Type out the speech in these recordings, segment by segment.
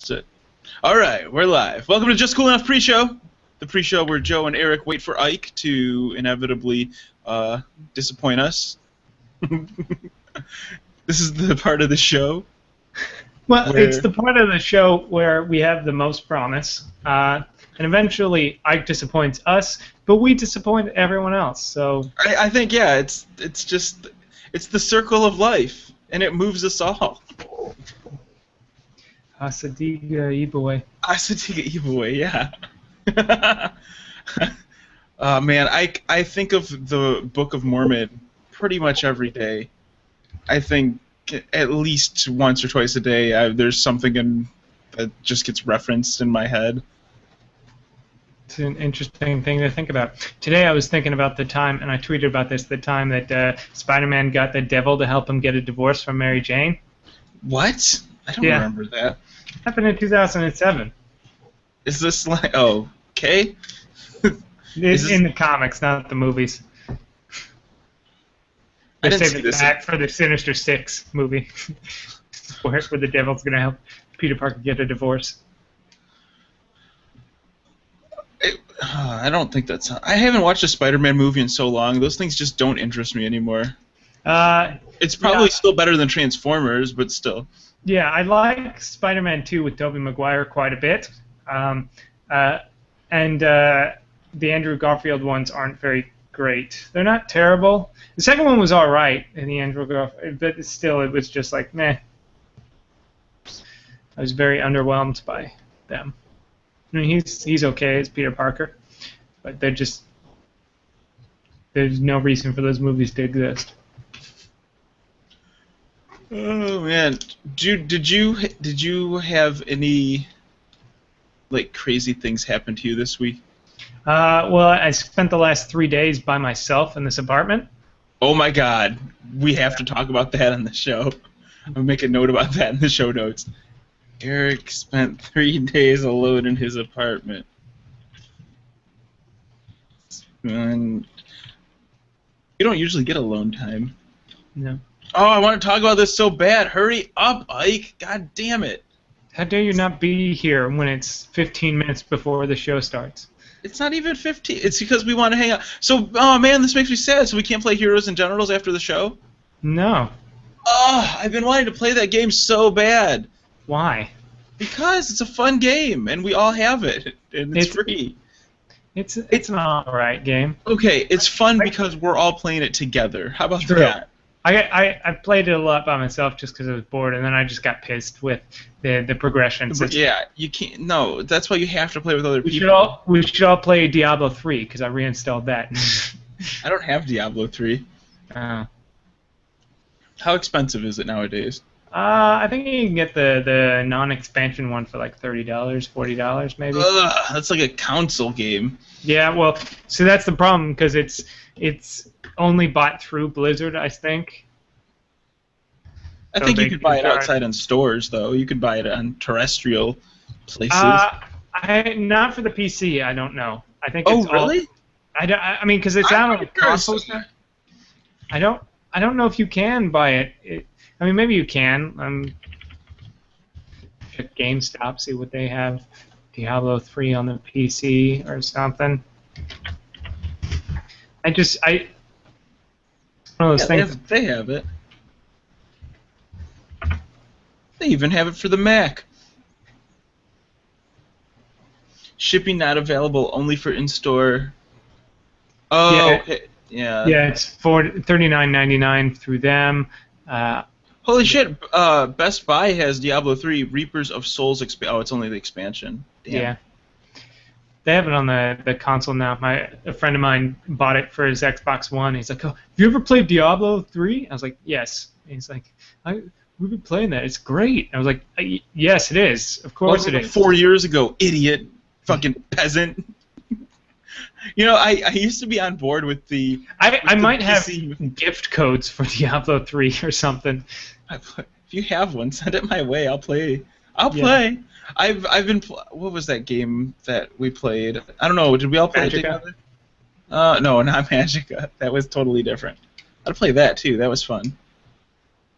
That's it. All right, we're live. Welcome to Just Cool Enough Pre-Show, the pre-show where Joe and Eric wait for Ike to inevitably disappoint us. This is the part of the show. Well, it's the part of the show where we have the most promise, and eventually Ike disappoints us, but we disappoint everyone else. So I think it's the circle of life, and it moves us all. Asadiga Ibaway. Asadiga Ibaway, yeah. Man, I think of the Book of Mormon pretty much every day. I think at least once or twice a day there's something that just gets referenced in my head. It's an interesting thing to think about. Today I was thinking about the time, and I tweeted about this, the time that Spider-Man got the devil to help him get a divorce from Mary Jane. What? I don't remember that. Happened in 2007. Is this like... Oh, okay. It's in the comics, not the movies. I didn't They see saved this. it back for the Sinister Six movie, where the devil's going to help Peter Parker get a divorce. I don't think that's... I haven't watched a Spider-Man movie in so long. Those things just don't interest me anymore. It's probably still better than Transformers, but still. Yeah, I like Spider-Man 2 with Tobey Maguire quite a bit. And the Andrew Garfield ones aren't very great. They're not terrible. The second one was all right in the Andrew Garfield, but still it was just like, meh. I was very underwhelmed by them. I mean, he's okay as Peter Parker, but there's no reason for those movies to exist. Oh man, did you have any like crazy things happen to you this week? Well, I spent the last 3 days by myself in this apartment. Oh my God, we have to talk about that on the show. I'll make a note about that in the show notes. Eric spent 3 days alone in his apartment. And you don't usually get alone time. No. Oh, I want to talk about this so bad. Hurry up, Ike. God damn it. How dare you not be here when it's 15 minutes before the show starts? It's not even 15. It's because we want to hang out. So, oh man, this makes me sad. So we can't play Heroes and Generals after the show? No. Oh, I've been wanting to play that game so bad. Why? Because it's a fun game, and we all have it, and it's free. It's an alright game. Okay, it's fun because we're all playing it together. How about that? I played it a lot by myself just because I was bored, and then I just got pissed with the progression system. Yeah, you can't. No, that's why you have to play with other people. We should all play Diablo 3 because I reinstalled that. I don't have Diablo 3. How expensive is it nowadays? I think you can get the non-expansion one for like $30, $40 maybe. Ugh, that's like a console game. Yeah, well, so that's the problem because it's only bought through Blizzard, I think. I think you could buy it outside in stores, though. You could buy it on terrestrial places. Not for the PC. I don't know. I think. Oh, really? I mean, because it's out on the consoles now. I don't know if you can buy it. I mean, maybe you can. Check GameStop, see what they have. Diablo 3 on the PC or something. One of those things. They have it. They even have it for the Mac. Shipping not available, only for in-store. Oh, yeah, okay. Yeah. Yeah, it's $39.99 through them. Holy shit! Best Buy has Diablo 3 Reapers of Souls Oh, it's only the expansion. Damn. Yeah. They have it on the console now. A friend of mine bought it for his Xbox One. He's like, "Oh, have you ever played Diablo 3?" I was like, "Yes." And he's like, "We've been playing that. It's great." I was like, "Yes, it is. Of course it is." 4 years ago, idiot, fucking peasant. You know, I used to be on board with the. I might have gift codes for Diablo 3 or something. If you have one, send it my way. I'll play. I'll play. I've been. What was that game that we played? I don't know. Did we all play it together? No, not Magica. That was totally different. I'd play that too. That was fun.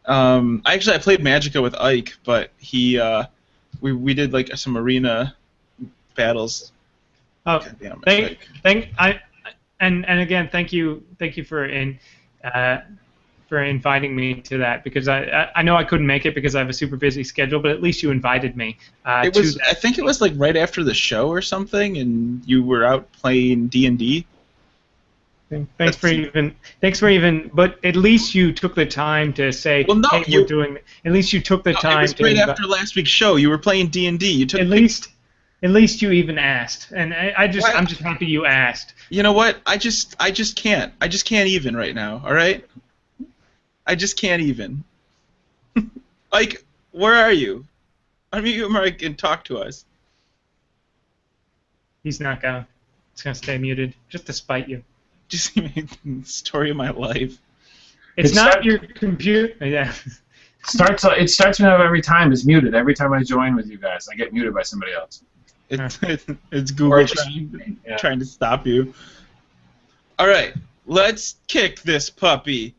I played Magica with Ike, but he we did like some arena battles. Oh, God damn and it. again, thank you for inviting me to that, because I know I couldn't make it because I have a super busy schedule, but at least you invited me. It was I think it was like right after the show or something, and you were out playing D&D. Thanks for even. But at least you took the time to say, well, no, "Hey, we're doing." At least you took the time. It was right after last week's show. You were playing D&D. You took at least you even asked, and I'm just happy you asked. You know what? I just can't. I just can't even right now. All right. I just can't even. Like, where are you? Unmute your mic and talk to us. He's not gonna. He's gonna stay muted just to spite you. Just the story of my life. It's not your computer. Yeah. It starts whenever every time is muted. Every time I join with you guys, I get muted by somebody else. It's Google trying to stop you. All right, let's kick this puppy.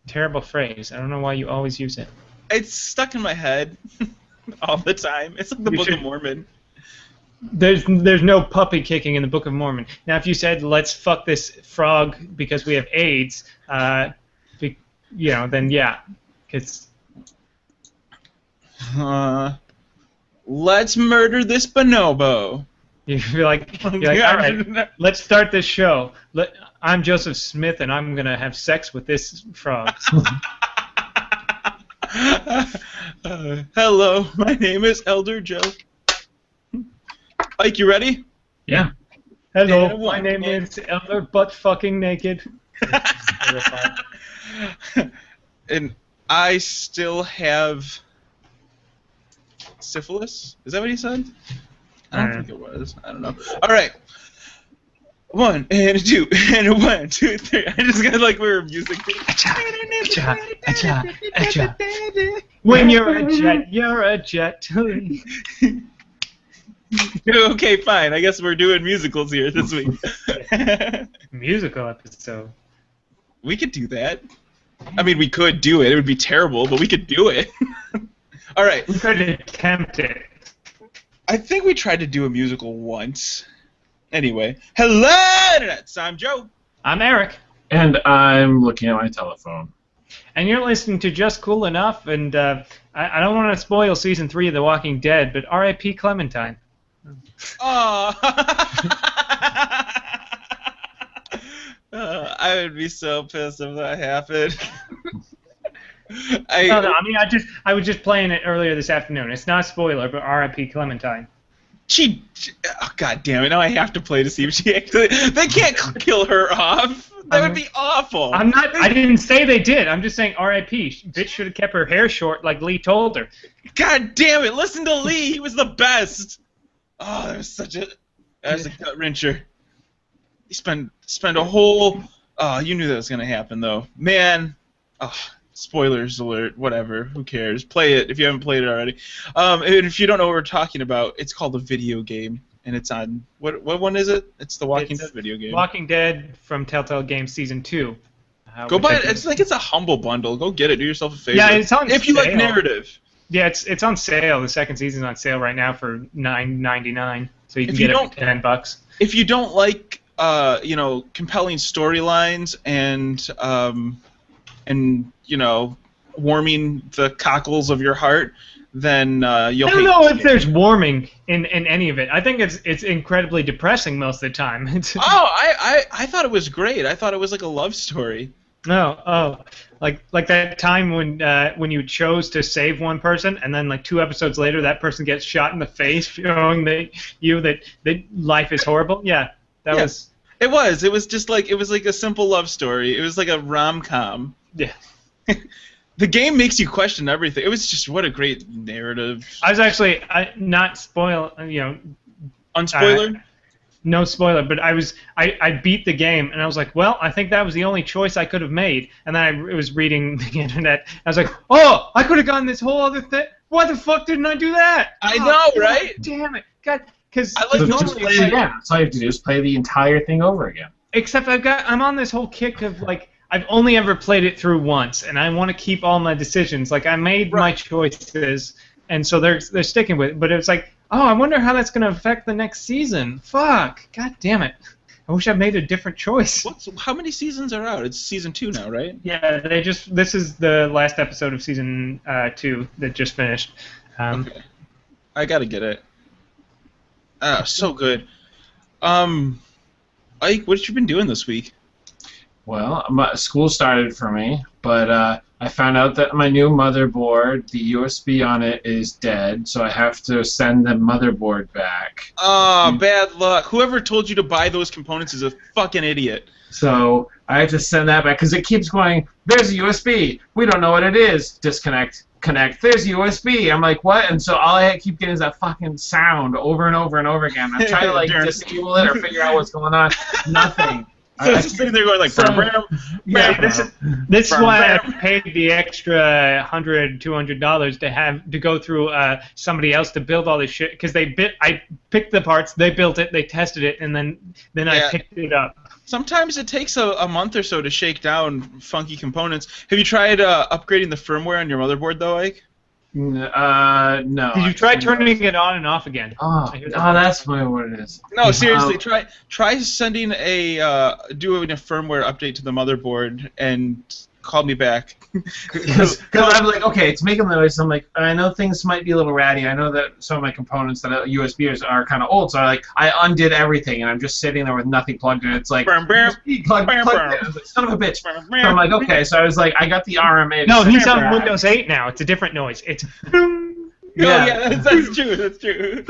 Terrible phrase. I don't know why you always use it. It's stuck in my head all the time. It's like the Book of Mormon. There's no puppy kicking in the Book of Mormon. Now, if you said, let's fuck this frog because we have AIDS, then yeah. Cause let's murder this bonobo. You're like, all right, let's start this show. I'm Joseph Smith, and I'm going to have sex with this frog. Hello, my name is Elder Joe. Ike, you ready? Yeah. Hello, my name is Elder Butt Fucking Naked. And I still have syphilis? Is that what he said? I don't think it was. I don't know. All right. 1 and 2 and 1, 2, 3. I just got like we were music. When you're a jet, you're a jet. Okay, fine. I guess we're doing musicals here this week. Musical episode. We could do that. I mean, we could do it. It would be terrible, but we could do it. All right. We could attempt it. I think we tried to do a musical once. Anyway, hello, Internet. I'm Joe. I'm Eric. And I'm looking at my telephone. And you're listening to Just Cool Enough, and I don't want to spoil Season 3 of The Walking Dead, but R.I.P. Clementine. Oh. I would be so pissed if that happened. No, I mean, I was just playing it earlier this afternoon. It's not a spoiler, but R.I.P. Clementine. Oh, God damn it! Now I have to play to see if she actually. They can't kill her off. That would be awful. I didn't say they did. I'm just saying R.I.P. Bitch should have kept her hair short like Lee told her. God damn it! Listen to Lee. He was the best. Oh, that was a gut wrencher. You spend a whole. Oh, you knew that was gonna happen though, man. Oh, spoilers alert. Whatever. Who cares? Play it if you haven't played it already. And if you don't know what we're talking about, it's called a video game, and it's on what one is it? It's the Walking Dead video game. Walking Dead from Telltale Games Season 2. Go buy it. It's like it's a humble bundle. Go get it. Do yourself a favor. Yeah, it's on sale. If you like narrative. Yeah, it's on sale. The second season's on sale right now for $9.99, so you can get it for $10. If you don't like compelling storylines and warming the cockles of your heart, then you'll. I don't know if there's warming in any of it. I think it's incredibly depressing most of the time. I thought it was great. I thought it was like a love story. Like that time when you chose to save one person, and then like 2 episodes later, that person gets shot in the face, showing that life is horrible. Yeah, that was. It was. It was just like a simple love story. It was like a rom-com. Yeah. The game makes you question everything. It was just what a great narrative. I was actually not spoil. Unspoiler. No spoiler, but I beat the game, and I was like, well, I think that was the only choice I could have made. And then I was reading the internet. I was like, oh, I could have gotten this whole other thing. Why the fuck didn't I do that? I know, right? Damn it, God, because just play it again. That's all you have to do is play the entire thing over again. Except I'm on this whole kick of like I've only ever played it through once, and I want to keep all my decisions. Like I made my choices. and so they're sticking with it. But it's like, oh, I wonder how that's going to affect the next season. Fuck, god damn it. I wish I made a different choice. How many seasons are out? It's season 2 now, right? Yeah, this is the last episode of season 2 that just finished. Okay. I gotta get it. So good. Ike, what have you been doing this week? Well, school started for me, but I found out that my new motherboard, the USB on it, is dead, so I have to send the motherboard back. Oh, bad luck. Whoever told you to buy those components is a fucking idiot. So I have to send that back because it keeps going, there's a USB. We don't know what it is. Disconnect. Connect. There's a USB. I'm like, what? And so all I keep getting is that fucking sound over and over and over again. I'm trying to like disable it or figure out what's going on. Nothing. So it's just sitting there going like, yeah, this is why I paid the extra $100-$200 to go through somebody else to build all this shit, because I picked the parts, they built it, they tested it, and then I picked it up. Sometimes it takes a month or so to shake down funky components. Have you tried upgrading the firmware on your motherboard though, Ike? No. Did you try turning it on and off again? Oh, that's what it is. No, seriously, try sending doing a firmware update to the motherboard and call me back. Because I'm like, okay, it's making the noise. I'm like, I know things might be a little ratty. I know that some of my components that are USB are kind of old, so I undid everything, and I'm just sitting there with nothing plugged in. It's like, USB plugged in. I was like, son of a bitch. So I'm like, okay, so I was like, I got the RMA. No, he's on Windows 8 now. It's a different noise. It's yeah, that's true. That's true.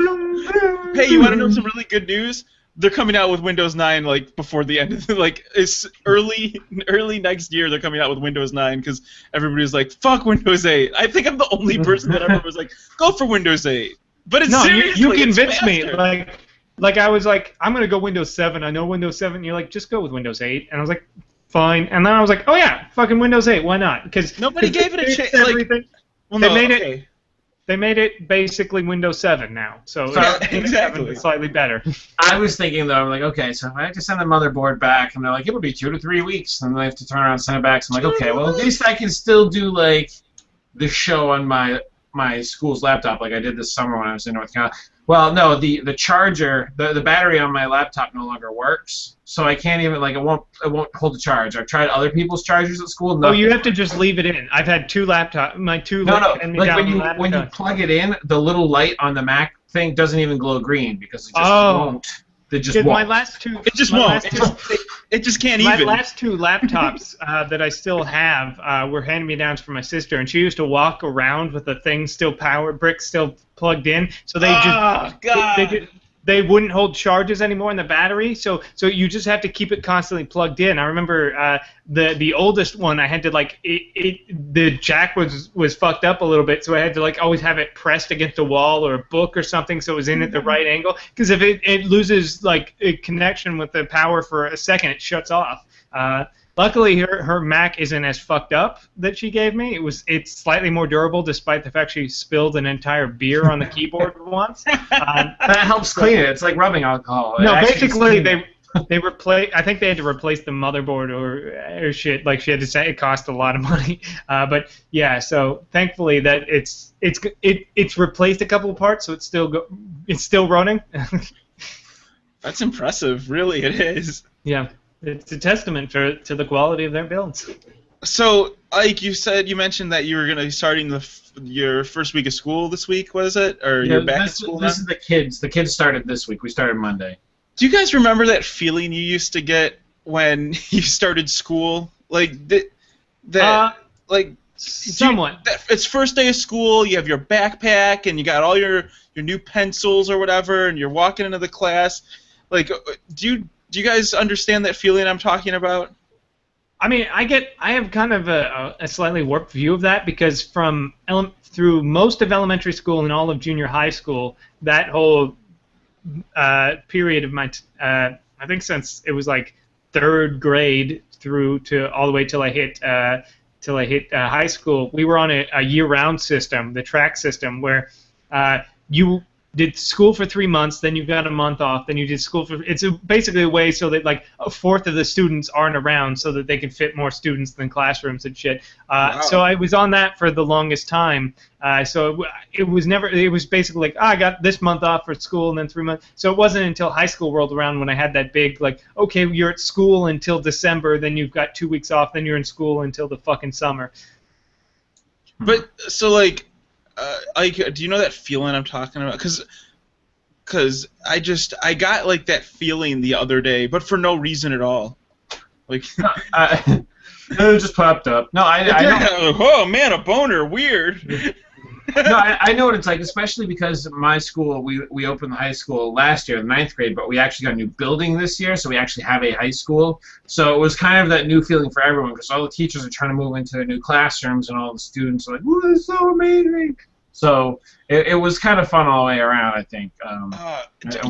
Hey, you want to know some really good news? They're coming out with Windows 9 like before the end of it's early next year. They're coming out with Windows 9 because everybody's like, "Fuck Windows 8." I think I'm the only person that ever was like, "Go for Windows 8." But it's seriously, you convinced me. Like I was like, I'm gonna go Windows 7. I know Windows 7. And you're like, just go with Windows 8. And I was like, fine. And then I was like, oh yeah, fucking Windows 8. Why not? Because nobody gave it a chance. They made it basically Windows 7 now, so exactly it's slightly better. I was thinking though, I'm like, okay, so if I have to send the motherboard back, and they're like, it would be 2 to 3 weeks, and then I have to turn around and send it back. So I'm like, okay, well at least I can still do like the show on my school's laptop, like I did this summer when I was in North Carolina. Well, no, the charger, the battery on my laptop no longer works, so I can't even it won't hold the charge. I've tried other people's chargers at school. Oh, you have to just leave it in. I've had two laptops. Like when you plug it in, the little light on the Mac thing doesn't even glow green because it just won't. It just won't. My last two. It just won't. It just can't even. My last two laptops that I still have were hand-me-downs from my sister, and she used to walk around with the thing still bricks still plugged in, so they wouldn't hold charges anymore in the battery. So you just have to keep it constantly plugged in. I remember the oldest one, I had to the jack was fucked up a little bit, so I had to always have it pressed against a wall or a book or something so it was in at the right angle. Because if it loses a connection with the power for a second, it shuts off. Luckily, her Mac isn't as fucked up that she gave me. It's slightly more durable, despite the fact she spilled an entire beer on the keyboard once. That helps clean it. It's like rubbing alcohol. No, basically they replace. I think they had to replace the motherboard or shit. Like she had to say it cost a lot of money. But yeah, so thankfully that it's replaced a couple of parts, so it's still running. That's impressive. Really, it is. Yeah. It's a testament to the quality of their builds. So, Ike, you mentioned that you were going to be starting your first week of school this week, was it? Or you're back at school now? This is the kids. The kids started this week. We started Monday. Do you guys remember that feeling you used to get when you started school? Somewhat. It's first day of school, you have your backpack, and you got all your new pencils or whatever, and you're walking into the class. Do you guys understand that feeling I'm talking about? I mean, I have kind of a slightly warped view of that because through most of elementary school and all of junior high school, that whole period of my I think since it was third grade through to all the way till I hit high school, we were on a year-round system, the track system, where did school for 3 months, then you got a month off, then you did school for. It's basically a way so that like a fourth of the students aren't around, so that they can fit more students than classrooms and shit. Wow. So I was on that for the longest time. So it was never. It was basically like, I got this month off for school and then 3 months. So it wasn't until high school rolled around when I had that big like, okay, you're at school until December, then you've got 2 weeks off, then you're in school until the fucking summer. But so like do you know that feeling I'm talking about? Because I got like that feeling the other day, but for no reason at all. Like it just popped up. No, I know. Oh man, a boner, weird. No, I know what it's like, especially because my school, we opened the high school last year, the 9th grade, but we actually got a new building this year, so we actually have a high school. So it was kind of that new feeling for everyone, because all the teachers are trying to move into their new classrooms, and all the students are like, "Ooh, this is so amazing!" So it was kind of fun all the way around, I think. And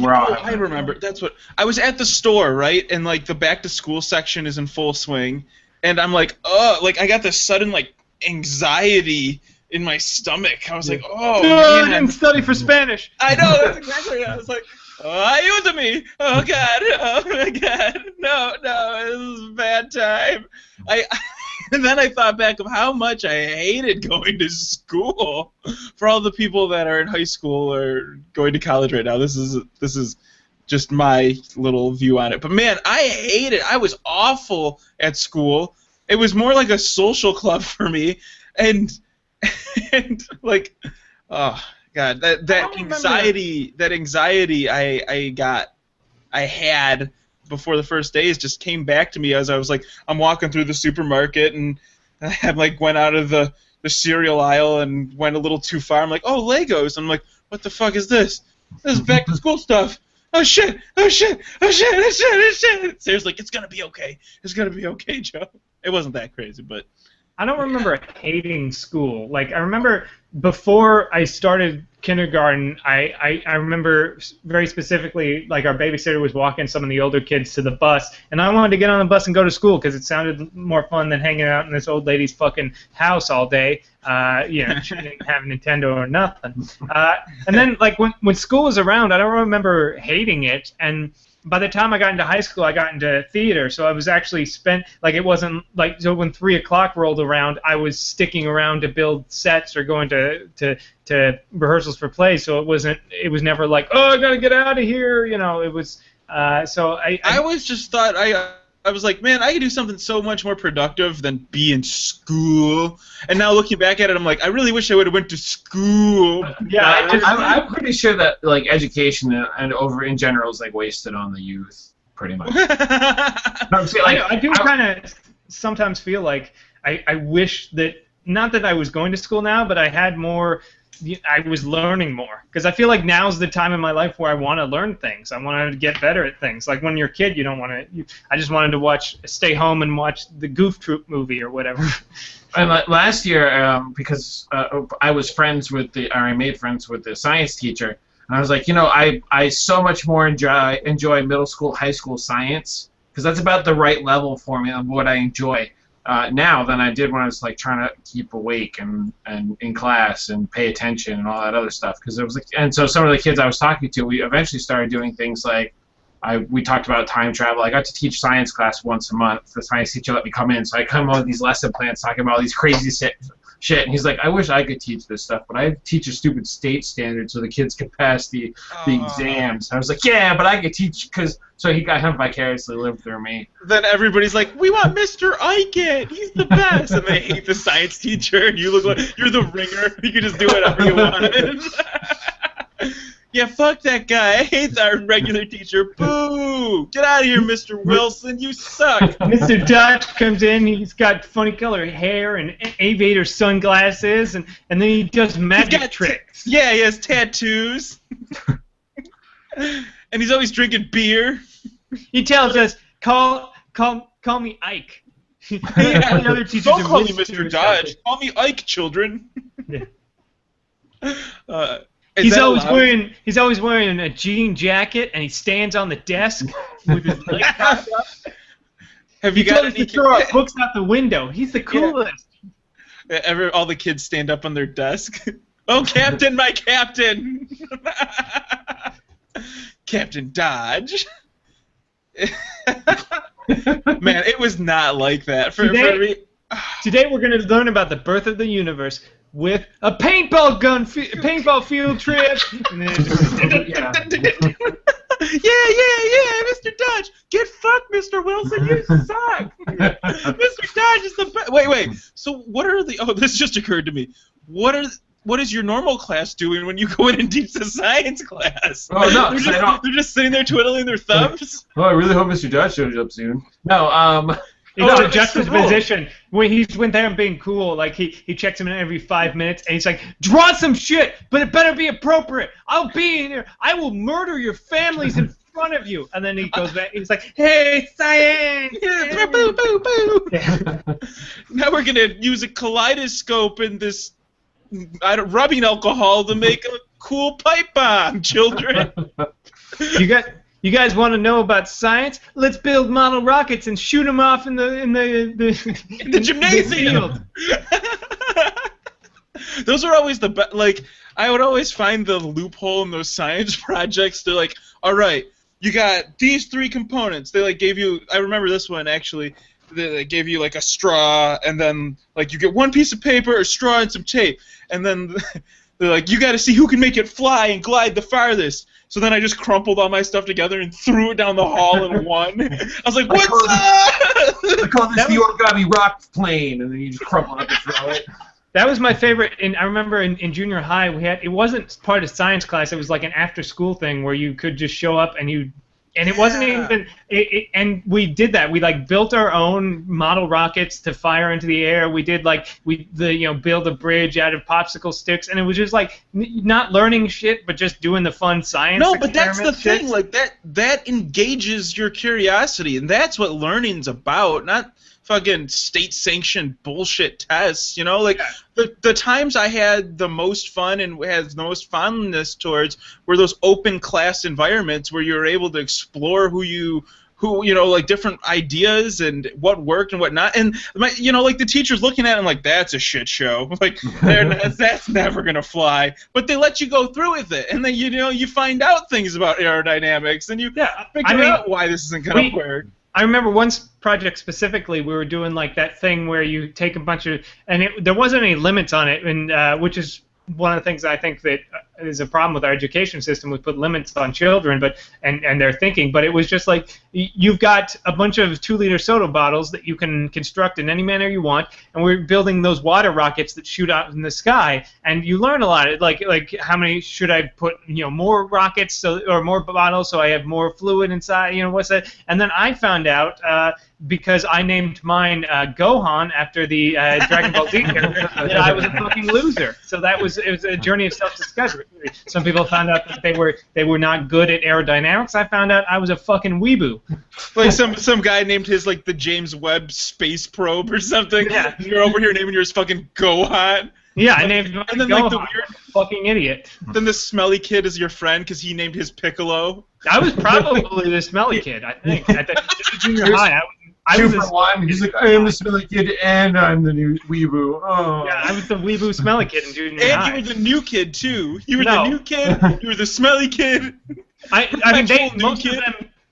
we're all I remember. That's what I was at the store, right? And like the back to school section is in full swing, and I'm like, oh, like I got this sudden like anxiety in my stomach. I was like, oh, no, man. I didn't study for Spanish. I know, that's exactly what I was like, oh, ayúdame. Oh, God. Oh, my God. No, this is a bad time. And then I thought back of how much I hated going to school. For all the people that are in high school or going to college right now, this is just my little view on it. But, man, I hate it. I was awful at school. It was more like a social club for me. And like, oh God, that anxiety I had before the first days just came back to me as I was like, I'm walking through the supermarket and I like went out of the cereal aisle and went a little too far. I'm like, oh, Legos. I'm like, what the fuck is this? This is back to school stuff. Oh shit! Oh shit! Oh shit! Oh shit! Oh shit! Seriously, it's gonna be okay. It's gonna be okay, Joe. It wasn't that crazy, but. I don't remember hating school. Like, I remember before I started kindergarten, I remember very specifically, like, our babysitter was walking some of the older kids to the bus, and I wanted to get on the bus and go to school because it sounded more fun than hanging out in this old lady's fucking house all day. She didn't have a Nintendo or nothing. And then, like, when school was around, I don't remember hating it, and by the time I got into high school, I got into theater, so I was actually it wasn't like, so when 3 o'clock rolled around, I was sticking around to build sets or going to rehearsals for plays, so it was never like, oh, I gotta get out of here, it was, so I always just thought, I was like, man, I could do something so much more productive than be in school. And now looking back at it, I'm like, I really wish I would have went to school. Yeah, I'm pretty sure that like education and over in general is like wasted on the youth, pretty much. I do kind of sometimes feel like I wish that, not that I was going to school now, but I had more. I was learning more because I feel like now's the time in my life where I want to learn things. I want to get better at things. Like when you're a kid, you don't want to. I just wanted to stay home and watch the Goof Troop movie or whatever. And last year, because I was I made friends with the science teacher, and I was like, I so much more enjoy middle school, high school science because that's about the right level for me of what I enjoy. Now than I did when I was like trying to keep awake and in class and pay attention and all that other stuff. Because it was like, and so some of the kids I was talking to, we eventually started doing things like we talked about time travel. I got to teach science class once a month. The science teacher let me come in, so I come up with these lesson plans talking about all these crazy shit. And he's like, I wish I could teach this stuff, but I teach a stupid state standard so the kids can pass the exams. I was like, yeah, but I could teach so he got him vicariously lived through me. Then everybody's like, we want Mr. Eichen. He's the best. And they hate the science teacher, and you look like you're the ringer. You can just do whatever you want. Yeah, fuck that guy. I hate our regular teacher. Boo! Get out of here, Mr. Wilson. You suck. Mr. Dutch comes in. He's got funny colored hair and aviator sunglasses, and then he does magic tricks. Yeah, he has tattoos. And he's always drinking beer. He tells us, call me Ike. Yeah, the other teachers don't call me Mr. Dodge. Call me Ike, children. Yeah. He's always wearing a jean jacket, and he stands on the desk with his legs propped up. Have you got any to throw our books out the window? He's the coolest. Yeah. All the kids stand up on their desk. Oh, Captain, my Captain! Captain Dodge. Man, it was not like that for me. Today we're going to learn about the birth of the universe with a paintball field trip. Yeah, Mr. Dodge. Get fucked, Mr. Wilson. You suck. Mr. Dodge is the best. Wait. So what are the? Oh, this just occurred to me. What is your normal class doing when you go in and teach the science class? Oh no, they're just sitting there twiddling their thumbs. Well, I really hope Mr. Dodge shows up soon. No, It's a juxtaposition. When he's went there and being cool, like he checks him in every 5 minutes, and he's like, "Draw some shit, but it better be appropriate. I'll be in here. I will murder your families in front of you." And then he goes back. He's like, "Hey, science!" Yeah, boo, boo, boo. Yeah. Now we're gonna use a kaleidoscope and this rubbing alcohol to make a cool pipe bomb, children. You guys want to know about science? Let's build model rockets and shoot them off in the gymnasium. Those are always the best. Like, I would always find the loophole in those science projects. They're like, all right, you got these 3 components. They like gave you. I remember this one actually. They gave you like a straw, and then like you get 1 piece of paper, a straw, and some tape, and then they're like, you got to see who can make it fly and glide the farthest. So then I just crumpled all my stuff together and threw it down the hall and won. I was like, what's up? I call this the origami rock plane, and then you just crumple it up and throw it. That was my favorite. I remember in junior high, it wasn't part of science class. It was like an after-school thing where you could just show up and it wasn't even. And we did that. We like built our own model rockets to fire into the air. We did build a bridge out of popsicle sticks, and it was just like not learning shit, but just doing the fun science. No, but that's the thing. Like that engages your curiosity, and that's what learning's about. Not fucking state-sanctioned bullshit tests, you know? Like, the times I had the most fun and had the most fondness towards were those open class environments where you were able to explore like different ideas and what worked and what not. And, like the teacher's looking at it and like, that's a shit show. Like, that's never going to fly. But they let you go through with it. And then, you find out things about aerodynamics and you figure out why this isn't going to work. I remember one project specifically, we were doing like that thing where you take a bunch of, and there wasn't any limits on it, and which is one of the things I think that is a problem with our education system. We put limits on children, and their thinking. But it was just like you've got a bunch of 2-liter soda bottles that you can construct in any manner you want, and we're building those water rockets that shoot out in the sky. And you learn a lot. Like how many should I put? More rockets or more bottles so I have more fluid inside. What's that? And then I found out. Because I named mine Gohan after the Dragon Ball Z character, that I was a fucking loser. So it was a journey of self-discovery. Some people found out that they were not good at aerodynamics. I found out I was a fucking weeboo. Like some guy named his like the James Webb Space Probe or something. Yeah. And you're over here naming yours fucking Gohan. Yeah, I named mine and then Gohan. like the weird fucking idiot. Then the smelly kid is your friend because he named his Piccolo. I was probably the smelly kid. I think at the junior high. I was 2 for 1. He's like, I am the smelly kid, and I'm the new weeboo. Oh. Yeah, I was the weeboo smelly kid in junior high. And you were the new kid too. You were the new kid. You were the smelly kid.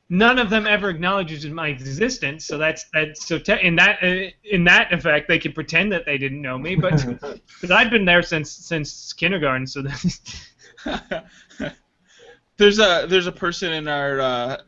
None of them ever acknowledges my existence. So in that effect, they could pretend that they didn't know me. But I've been there since kindergarten. So there's a person in our.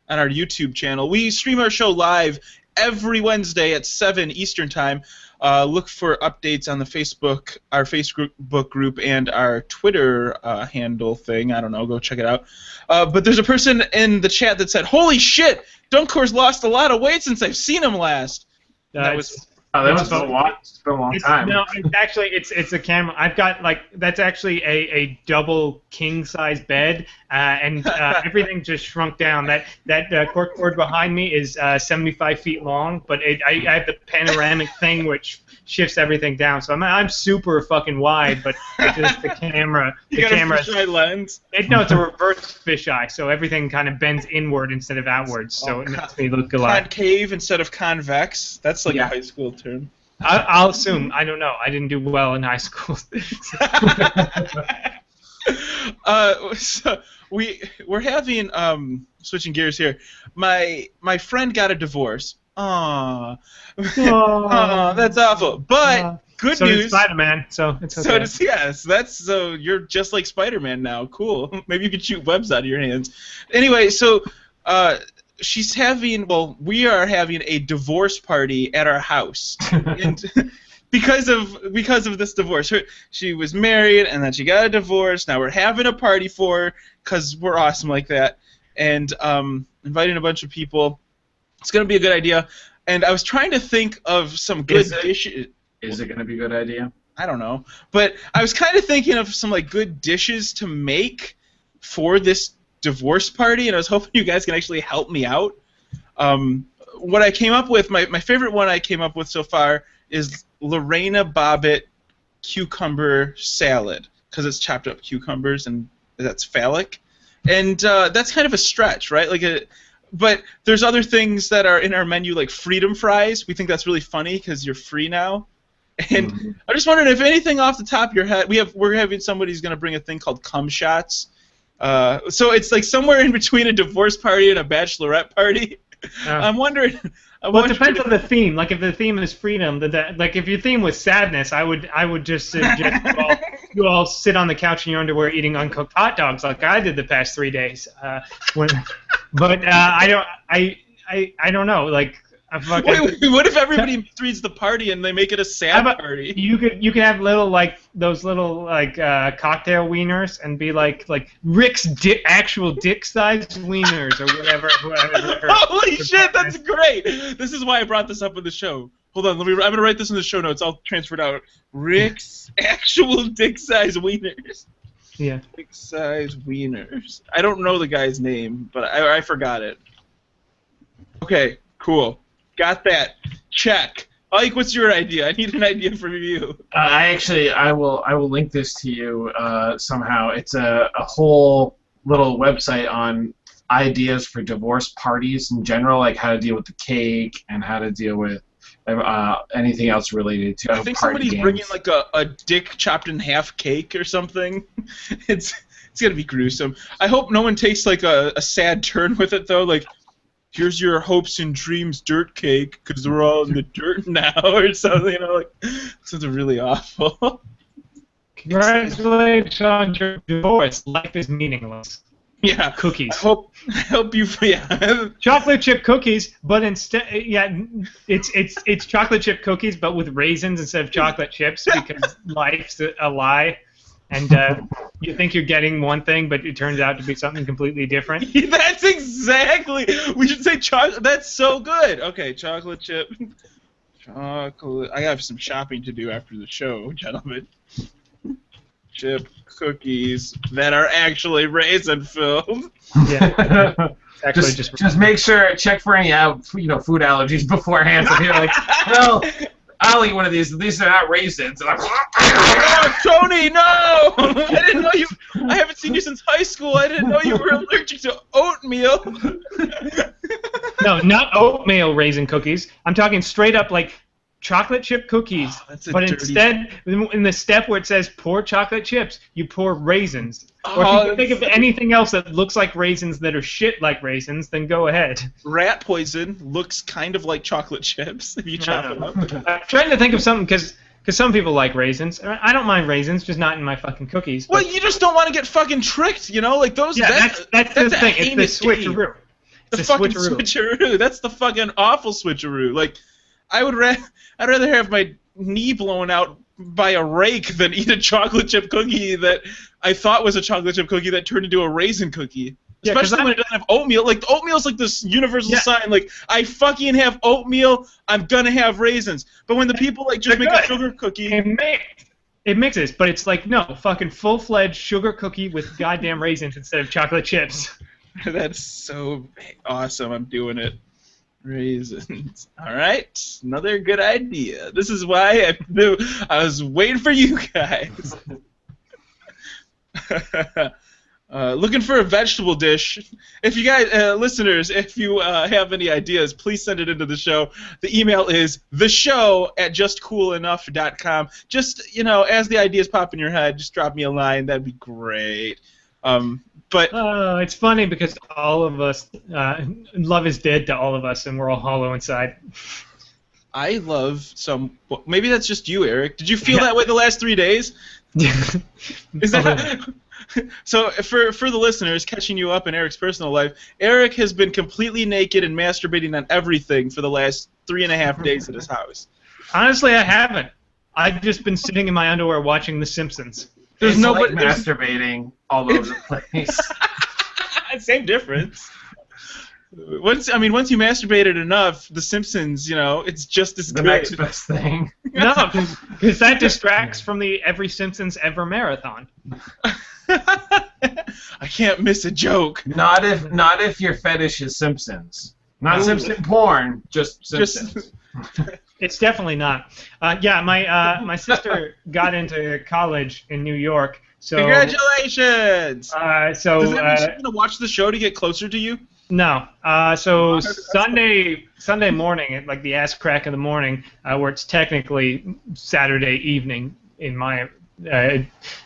On our YouTube channel. We stream our show live every Wednesday at 7 Eastern Time. Look for updates on our Facebook group, and our Twitter handle thing. I don't know. Go check it out. But there's a person in the chat that said, "Holy shit! Dunkor's lost a lot of weight since I've seen him last." That was a long time. No, it's a camera. I've got that's actually a double king size bed, and everything just shrunk down. That corkboard behind me is 75 feet long, but I have the panoramic thing which shifts everything down. So I'm super fucking wide, but it's just the camera. You got a fisheye lens? No, it's a reverse fisheye, so everything kind of bends inward instead of outwards. So it makes me look alive. Concave instead of convex. That's like a high school term. I'll assume. I don't know. I didn't do well in high school. So we're having switching gears here. My friend got a divorce. Aww. Aw, that's awful. But good so news. did Spider-Man, so it's okay. So does, yes, that's so you're just like Spider-Man now. Cool. Maybe you could shoot webs out of your hands. Anyway, so she's having, well, we are having a divorce party at our house. And because of this divorce. She was married and then she got a divorce. Now we're having a party for her because we're awesome like that. And inviting a bunch of people. It's going to be a good idea. And I was trying to think of some good dishes. Is it going to be a good idea? I don't know. But I was kind of thinking of some like good dishes to make for this divorce party, and I was hoping you guys can actually help me out. What I came up with, my favorite one I came up with so far is Lorena Bobbitt cucumber salad, because it's chopped up cucumbers and that's phallic. And that's kind of a stretch, right? But there's other things that are in our menu, like freedom fries. We think that's really funny because you're free now. And I'm just wondering if anything off the top of your head, we're having somebody who's going to bring a thing called cum shots. So it's like somewhere in between a divorce party and a bachelorette party. I'm wondering. Well, it depends on the theme. Like if the theme is freedom, like if your theme was sadness, I would just suggest you all sit on the couch in your underwear eating uncooked hot dogs like I did the past 3 days. But I don't know. Like wait, what if everybody reads the party and they make it a sad party? You could have those little cocktail wieners and be like Rick's actual dick-sized wieners or whatever. Holy shit, that's great! This is why I brought this up in the show. Hold on, I'm gonna write this in the show notes. I'll transfer it out. Rick's actual dick-sized wieners. Yeah. Dick-sized wieners. I don't know the guy's name, but I forgot it. Okay, cool. Got that. Check. Ike, what's your idea? I need an idea from you. I will link this to you somehow. It's a whole little website on ideas for divorce parties in general, like how to deal with the cake and how to deal with anything else related to I think somebody's bringing like a dick chopped in half cake or something. It's gonna be gruesome. I hope no one takes like a sad turn with it though, like here's your hopes and dreams dirt cake because we're all in the dirt now or something, you know, like something really awful. Congratulations on your divorce. Life is meaningless. Yeah. Cookies. I hope you. Yeah. Chocolate chip cookies, but instead, it's chocolate chip cookies, but with raisins instead of chocolate chips because life's a lie. And you think you're getting one thing, but it turns out to be something completely different. That's exactly. We should say chocolate. That's so good. Okay, chocolate chip. Chocolate. I have some shopping to do after the show, gentlemen. Chip cookies that are actually raisin filled. Yeah. Actually, just make sure check for any food allergies beforehand. So you're like, well, I'll eat one of these. These are not raisins. And I'm oh, Tony, no! I didn't know you. I haven't seen you since high school. I didn't know you were allergic to oatmeal. No, not oatmeal raisin cookies. I'm talking straight up like chocolate chip cookies. Oh, but instead, in the step where it says pour chocolate chips, you pour raisins. Or if you can think of anything else that looks like raisins that are shit like raisins, then go ahead. Rat poison looks kind of like chocolate chips if you chop them up. I'm trying to think of something because some people like raisins. I don't mind raisins, just not in my fucking cookies. Well, you just don't want to get fucking tricked, you know? Like those. Yeah, that's the thing. It's the switcheroo. The fucking switcheroo. That's the fucking awful switcheroo. Like, I'd rather have my knee blown out by a rake than eat a chocolate chip cookie that I thought was a chocolate chip cookie that turned into a raisin cookie. Yeah, especially when it doesn't have oatmeal. Like, oatmeal's like this universal sign. Like, I fucking have oatmeal, I'm gonna have raisins. But when the people like just make a sugar cookie, it mixes, but it's like no fucking full-fledged sugar cookie with goddamn raisins instead of chocolate chips. That's so awesome. I'm doing it. Raisins. All right, another good idea. This is why I was waiting for you guys. Looking for a vegetable dish. If you guys, listeners, if you have any ideas, please send it into the show. The email is theshow@justcoolenough.com. Just, as the ideas pop in your head, just drop me a line. That'd be great. But it's funny because all of us, love is dead to all of us, and we're all hollow inside. I love some. Well, maybe that's just you, Eric. Did you feel that way the last 3 days? Is that? So for the listeners, catching you up in Eric's personal life, Eric has been completely naked and masturbating on everything for the last 3.5 days at his house. Honestly, I haven't. I've just been sitting in my underwear watching The Simpsons. There's nobody masturbating all over the place. Same difference. Once you masturbated enough, The Simpsons, it's just as good. The next best thing. No, because that distracts from the every Simpsons ever marathon. I can't miss a joke. Not if your fetish is Simpsons. Not Simpson porn, just Simpsons. It's definitely not. My sister got into college in New York. So congratulations. Does that mean she's gonna watch the show to get closer to you? No. So Sunday morning, at like the ass crack of the morning, where it's technically Saturday evening in my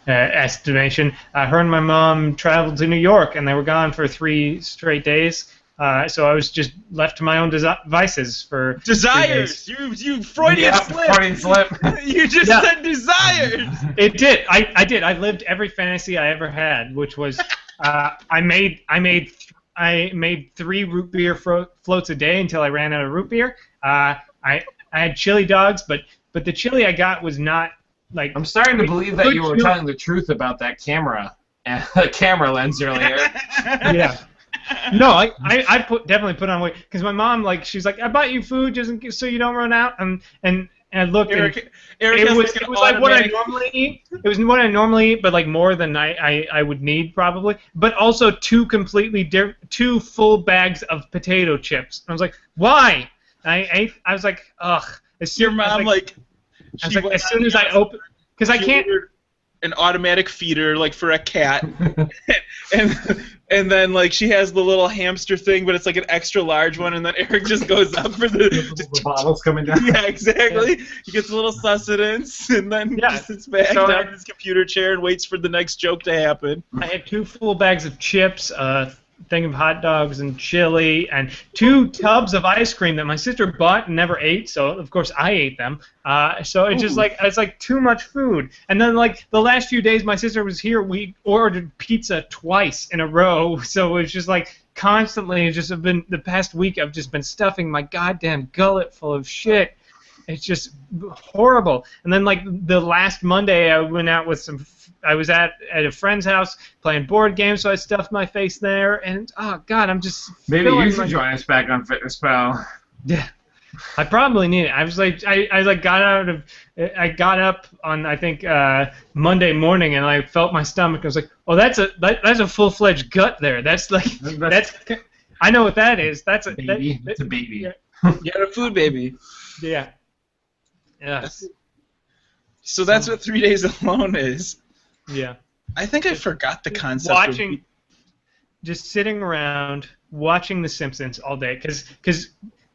estimation, her and my mom traveled to New York, and they were gone for 3 straight days. So I was just left to my own devices for desires. You Freudian slip. Freudian slip. You just said desires. It did. I did. I lived every fantasy I ever had, which was I made 3 root beer floats a day until I ran out of root beer. I had chili dogs, but the chili I got was not like. I'm starting to believe that you were telling the truth about that camera lens earlier. Yeah. No, I definitely put on weight because my mom she's like, I bought you food just so you don't run out, and I looked Eric it was like what I normally eat. It was what I normally eat, but like more than I would need probably. But also 2 full bags of potato chips. I was like, why? I was like, ugh. Your mom as soon as I open, because I can't. An automatic feeder for a cat, and then she has the little hamster thing, but it's like an extra large one, and then Eric just goes up for the bottles coming down. Yeah, exactly. Yeah. He gets a little sustenance, and then just sits back down in his computer chair and waits for the next joke to happen. I had 2 full bags of chips, thing of hot dogs and chili, and 2 tubs of ice cream that my sister bought and never ate, so of course I ate them. So it's just it's like too much food. And then the last few days my sister was here, we ordered pizza twice in a row, so it's just constantly, the past week I've just been stuffing my goddamn gullet full of shit. It's just horrible. And then the last Monday I went out with I was at a friend's house playing board games, so I stuffed my face there, and oh god, I'm just. Maybe you should join us back on Fitness Pal. Yeah, I probably need it. I was I got up on I think Monday morning, and I felt my stomach. I was like, oh, that's a full-fledged gut there. That's I know what that is. That's a baby. It's a baby. Yeah. You're a food baby. Yeah. Yes. So that's what 3 days alone is. Yeah. I think I forgot the concept. Just sitting around watching The Simpsons all day, because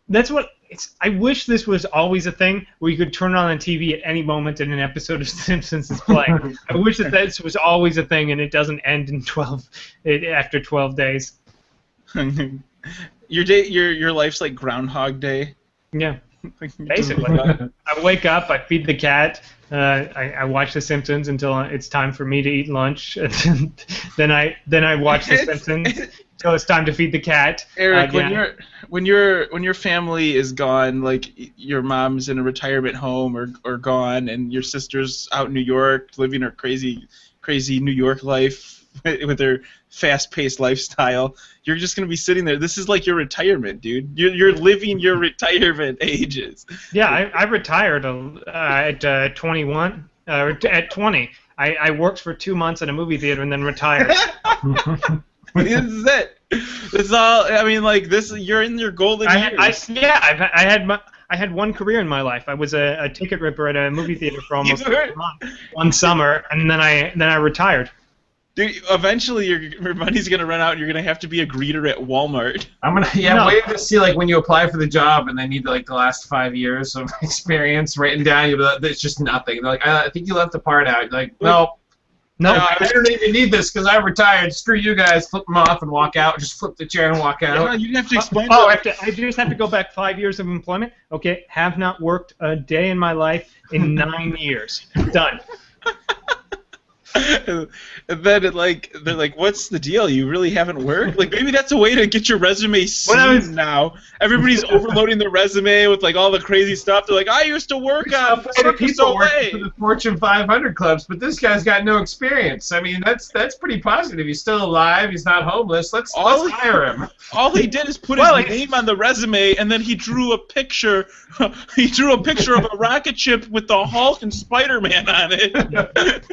that's what it's. I wish this was always a thing where you could turn on the TV at any moment and an episode of Simpsons is playing. I wish that this was always a thing and it doesn't end in after 12 days. Your life's like Groundhog Day. Yeah. Basically, I wake up, I feed the cat, I watch The Simpsons until it's time for me to eat lunch. then I watch The Simpsons until it's time to feed the cat. Eric, when your family is gone, your mom's in a retirement home or gone, and your sister's out in New York living her crazy New York life with her fast-paced lifestyle, you're just going to be sitting there. This is like your retirement, dude. You're living your retirement ages. Yeah, I retired at 21. At 20. I worked for 2 months at a movie theater and then retired. This is it. It's all. I mean, this. You're in your golden years. I had one career in my life. I was a ticket ripper at a movie theater for almost 1 month, one summer, and then I retired. Dude, eventually your money's gonna run out, and you're gonna have to be a greeter at Walmart. I'm waiting to see like when you apply for the job and they need like the last 5 years of experience written down. It's just nothing. They're like, I think you left the part out. You're like, no, I don't even need this because I'm retired. Screw you guys. Flip them off and walk out. Just flip the chair and walk out. Yeah, you have to explain. I just have to go back 5 years of employment. Okay, have not worked a day in my life in 9 years. Done. And then they're like, what's the deal? You really haven't worked? Like, maybe that's a way to get your resume seen now. Everybody's overloading their resume with like all the crazy stuff. They're like, I used to work on people working for the Fortune 500 clubs, but this guy's got no experience. I mean, that's pretty positive. He's still alive. He's not homeless. Let's hire him. All he did is put his name on the resume, and then he drew a picture. He drew a picture of a rocket ship with the Hulk and Spider-Man on it.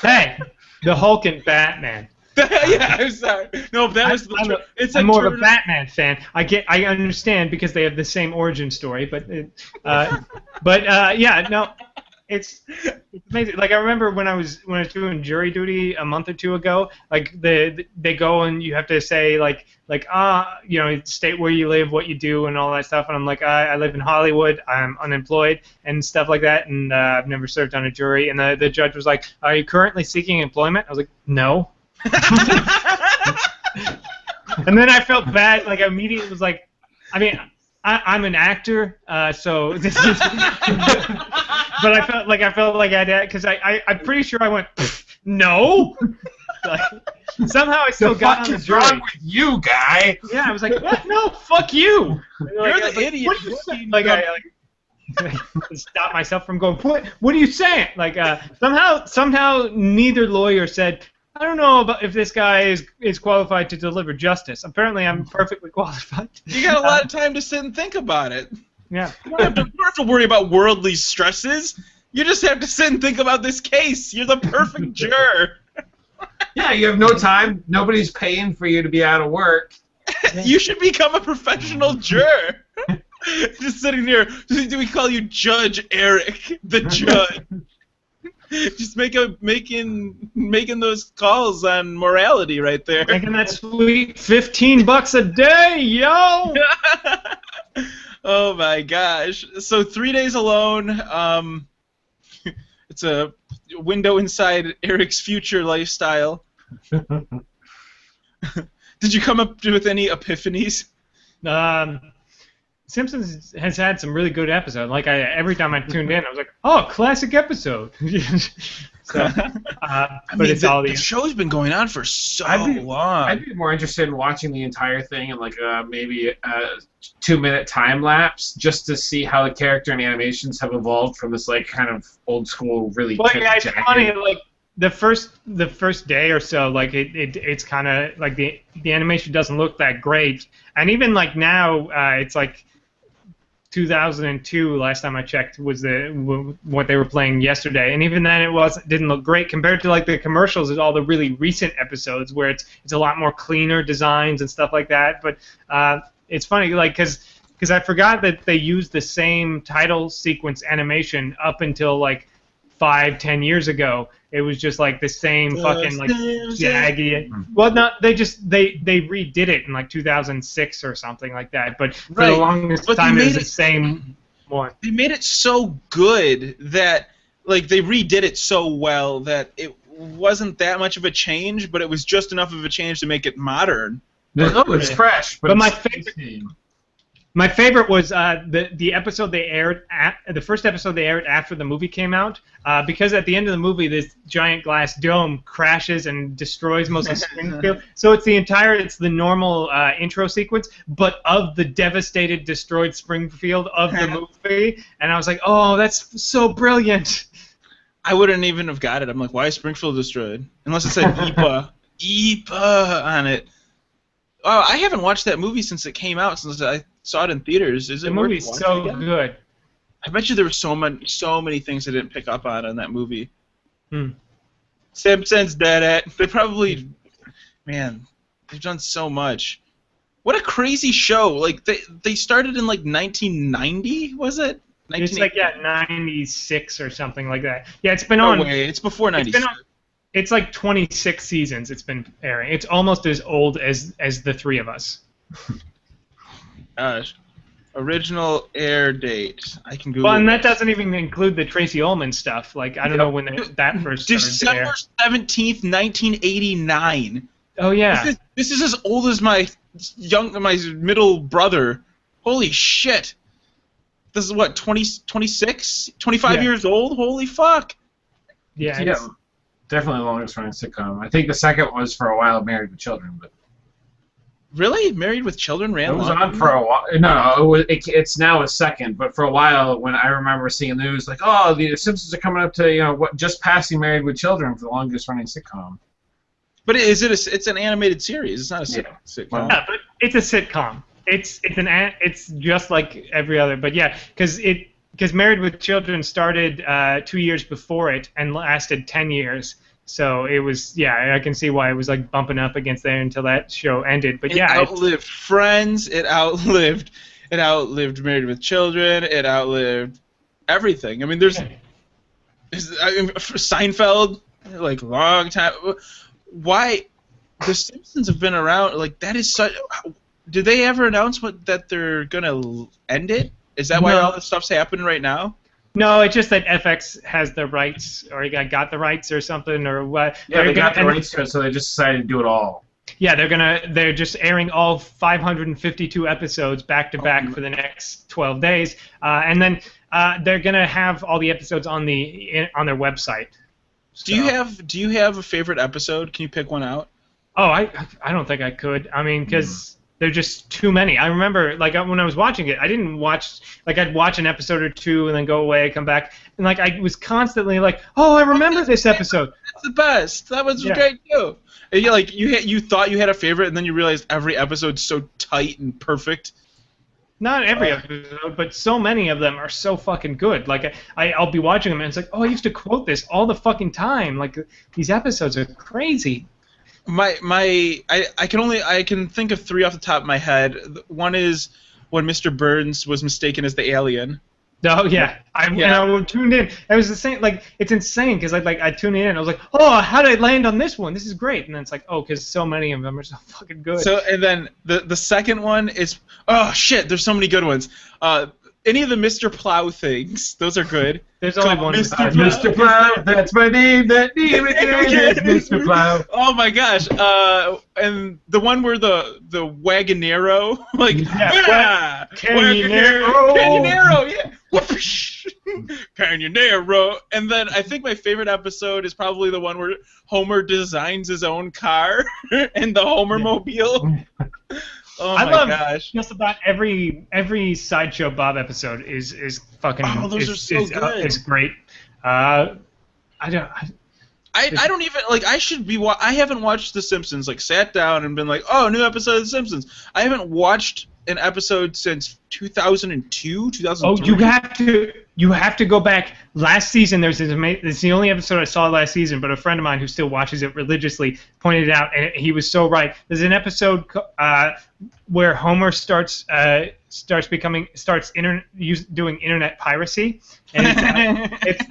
Hey, the Hulk and Batman. Yeah, I'm sorry. No, that was the. I'm more of a Batman fan. I understand because they have the same origin story, but yeah, no, it's amazing. Like I remember when I was doing jury duty a month or two ago. Like they go and you have to say state where you live, what you do, and all that stuff. And I'm like, I live in Hollywood. I'm unemployed and stuff like that. And I've never served on a jury. And the judge was like, are you currently seeking employment? I was like, no. And then I felt bad. Like I immediately was like, I mean, I'm an actor, so this is. But I felt like I did because I'm pretty sure I went no. Like, somehow I still got on the jury. What's wrong with you, guy? Yeah, I was like, what? No, fuck you. You're the idiot. What are you saying? I stopped myself from going. What are you saying? Like somehow neither lawyer said, I don't know about if this guy is qualified to deliver justice. Apparently, I'm perfectly qualified. You got a lot of time to sit and think about it. Yeah. You don't have to worry about worldly stresses. You just have to sit and think about this case. You're the perfect juror. Yeah, you have no time. Nobody's paying for you to be out of work. You should become a professional juror. Just sitting there. Do we call you Judge Eric, the judge? Just making those calls on morality right there. Making that sweet $15 a day, yo. Oh my gosh! So 3 days alone. It's a window inside Eric's future lifestyle. Did you come up with any epiphanies? Simpsons has had some really good episodes. Like every time I tuned in, I was like, "Oh, classic episode." So, but it's all the show's been going on for so long. I'd be more interested in watching the entire thing in like maybe a 2-minute time lapse just to see how the character and animations have evolved from this like kind of old school really. Well, yeah, it's funny. Like the first day or so, like it's kind of like the animation doesn't look that great, and even like now, it's like 2002 last time I checked was what they were playing yesterday, and even then didn't look great compared to like the commercials and all the really recent episodes where it's a lot more cleaner designs and stuff like that. But it's funny like because I forgot that they used the same title sequence animation up until like 5-10 years ago. It was just like the same fucking like jaggy. Well, they redid it in like 2006 or something like that. But for the longest time, it was the same one. They made it so good that like they redid it so well that it wasn't that much of a change, but it was just enough of a change to make it modern. Oh, it's fresh. But my favorite was the episode they aired the first episode they aired after the movie came out, because at the end of the movie this giant glass dome crashes and destroys most of Springfield. So it's the normal intro sequence, but of the devastated, destroyed Springfield of the movie, and I was like, oh, that's so brilliant. I wouldn't even have got it. I'm like, why is Springfield destroyed? Unless it said IPA on it. Oh, I haven't watched that movie since it came out. Since I saw it in theaters. Is it? The movie's so good. I bet you there were so many things I didn't pick up on in that movie. Hmm. Simpsons did it. They probably, man, they've done so much. What a crazy show! Like they started in like 1990, was it? It's like 96 or something like that. Yeah, it's been on. No way, it's before 96. It's like 26 seasons it's been airing. It's almost as old as the three of us. Gosh. Original air date. I can Google. Well, and that doesn't even include the Tracy Ullman stuff. Like, I don't know when that first started December 17th, 1989. Oh, yeah. This is as old as my middle brother. Holy shit. This is what, 26? 25 years old? Holy fuck. Yeah. Definitely the longest running sitcom. I think the second was for a while Married with Children, but really? Married with Children ran? It was on for a while. No, it's now a second, but for a while, when I remember seeing the news, like, oh, the Simpsons are coming up to just passing Married with Children for the longest running sitcom. But it's an animated series. It's not a sitcom. Yeah, but it's a sitcom. It's just like every other. But yeah, because Married with Children started 2 years before it and lasted 10 years. So it was, yeah, I can see why it was like bumping up against there until that show ended. But yeah, it outlived Friends. It outlived Married with Children. It outlived everything. I mean, there's Seinfeld, like long time. Why the Simpsons have been around? Like that is such. Did they ever announce that they're gonna end it? Is that why all this stuff's happening right now? No, it's just that FX has the rights, or got the rights or something, or what. Yeah, they got the rights to it, so they just decided to do it all. Yeah, they're just airing all 552 episodes back to back for the next 12 days, and then they're gonna have all the episodes on their website. So. Do you have a favorite episode? Can you pick one out? Oh, I don't think I could. I mean, because. There're just too many. I remember, like, when I was watching it, I didn't watch, like, I'd watch an episode or two and then go away, come back, and, like, I was constantly like, oh, I remember this episode. That's the best. That was great, too. And you thought you had a favorite, and then you realized every episode's so tight and perfect. Not every episode, but so many of them are so fucking good. Like, I'll be watching them, and it's like, oh, I used to quote this all the fucking time. Like, these episodes are crazy. I can think of three off the top of my head. One is when Mr. Burns was mistaken as the alien. Oh yeah, I tuned in. I was the same. Like it's insane because I tuned in and I was like, oh, how did I land on this one? This is great. And then it's like, oh, because so many of them are so fucking good. So and then the second one is shit. There's so many good ones. Any of the Mr. Plow things, those are good. There's only one. Mr. Plow, that's my name. That name is Mr. Plow. Oh my gosh! And the one where the Wagonero, like Canyonero, yeah, Canyonero. And then I think my favorite episode is probably the one where Homer designs his own car and the Homermobile. Oh my gosh! Just about every Sideshow Bob episode is fucking. Oh, those are so good. It's great. I don't even like. I haven't watched The Simpsons. Like, sat down and been like, oh, new episode of The Simpsons. I haven't watched an episode since 2002, 2003. Oh, you have to go back. Last season, it's the only episode I saw last season, but a friend of mine who still watches it religiously pointed it out, and he was so right. There's an episode where Homer starts doing internet piracy, and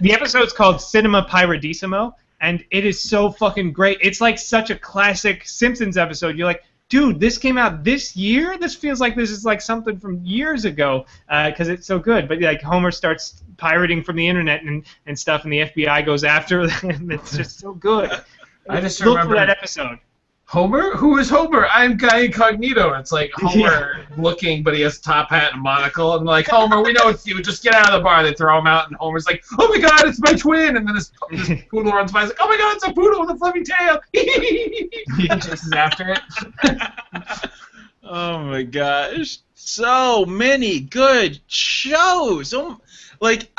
the episode's called Cinema Piratissimo, and it is so fucking great. It's like such a classic Simpsons episode. You're like, dude, this came out this year? This feels like this is like something from years ago because it's so good. But like Homer starts pirating from the internet and stuff, and the FBI goes after them. It's just so good. I just look remember for that episode. Homer? Who is Homer? I'm Guy Incognito. It's like Homer looking, but he has a top hat and monocle. And like, Homer, we know it's you. Just get out of the bar. They throw him out, and Homer's like, oh my god, it's my twin. And then this poodle runs by. He's like, oh my god, it's a poodle with a fluffy tail. He chases after it. Oh my gosh. So many good shows. Like,